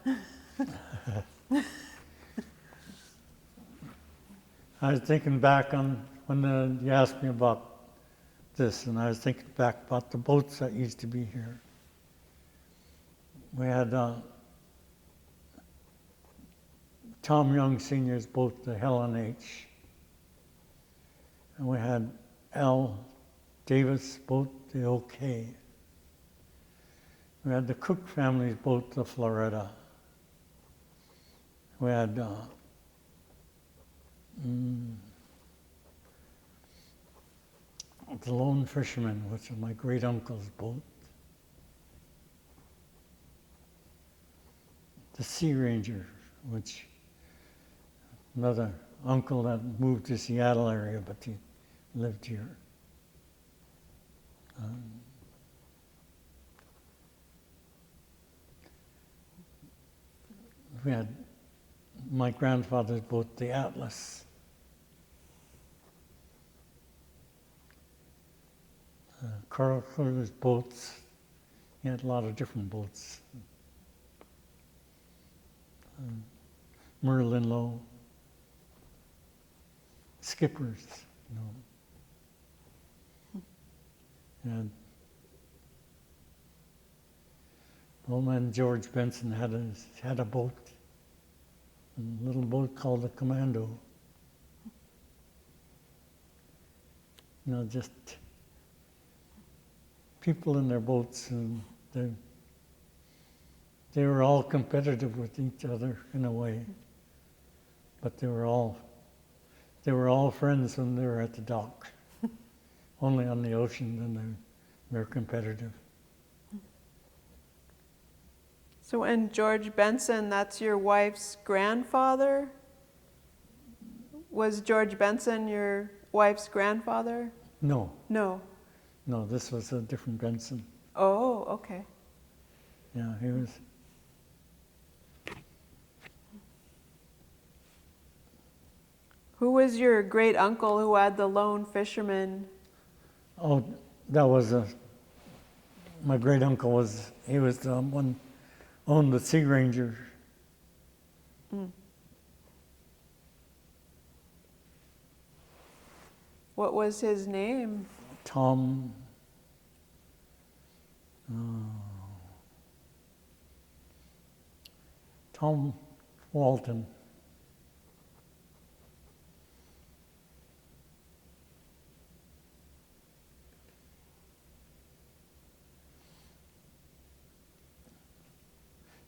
I was thinking back on when you asked me about this, and I was thinking back about the boats that used to be here. We had Tom Young Sr.'s boat, the Helen H. And we had Al Davis' boat, the OK. We had the Cook family's boat, the Florida. We had the Lone Fisherman, which is my great uncle's boat. The Sea Ranger, which another uncle that moved to Seattle area, but he lived here. We had my grandfather's boat, the Atlas. Carl Curler's boats. He had a lot of different boats. Merlin Lowe. Skippers, And old man George Benson had a boat, a little boat called the Commando. Just people in their boats, and they were all competitive with each other in a way, but they were all friends when they were at the dock. Only on the ocean, then they're competitive. So, and George Benson, that's your wife's grandfather? Was George Benson your wife's grandfather? No. No. No, this was a different Benson. Oh, okay. Yeah, he was. Who was your great uncle who had the Lone Fisherman? Oh, that was my great uncle was the one owned the Sea Ranger. What was his name? Tom. Tom Walton.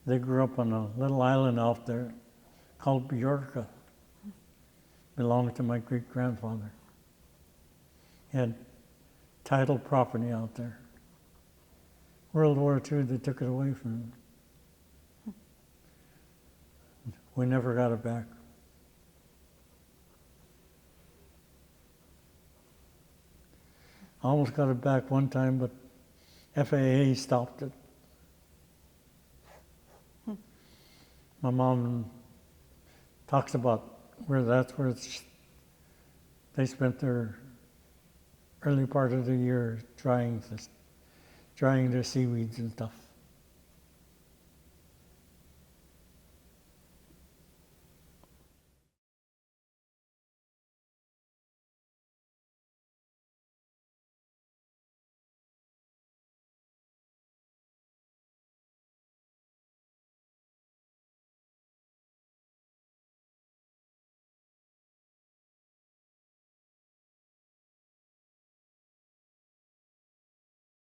They grew up on a little island out there called Bjorka. Belonged to my great-grandfather. He had title property out there. World War II, they took it away from him. We never got it back. I almost got it back one time, but FAA stopped it. My mom talks about that's where they spent their early part of the year drying their seaweeds and stuff.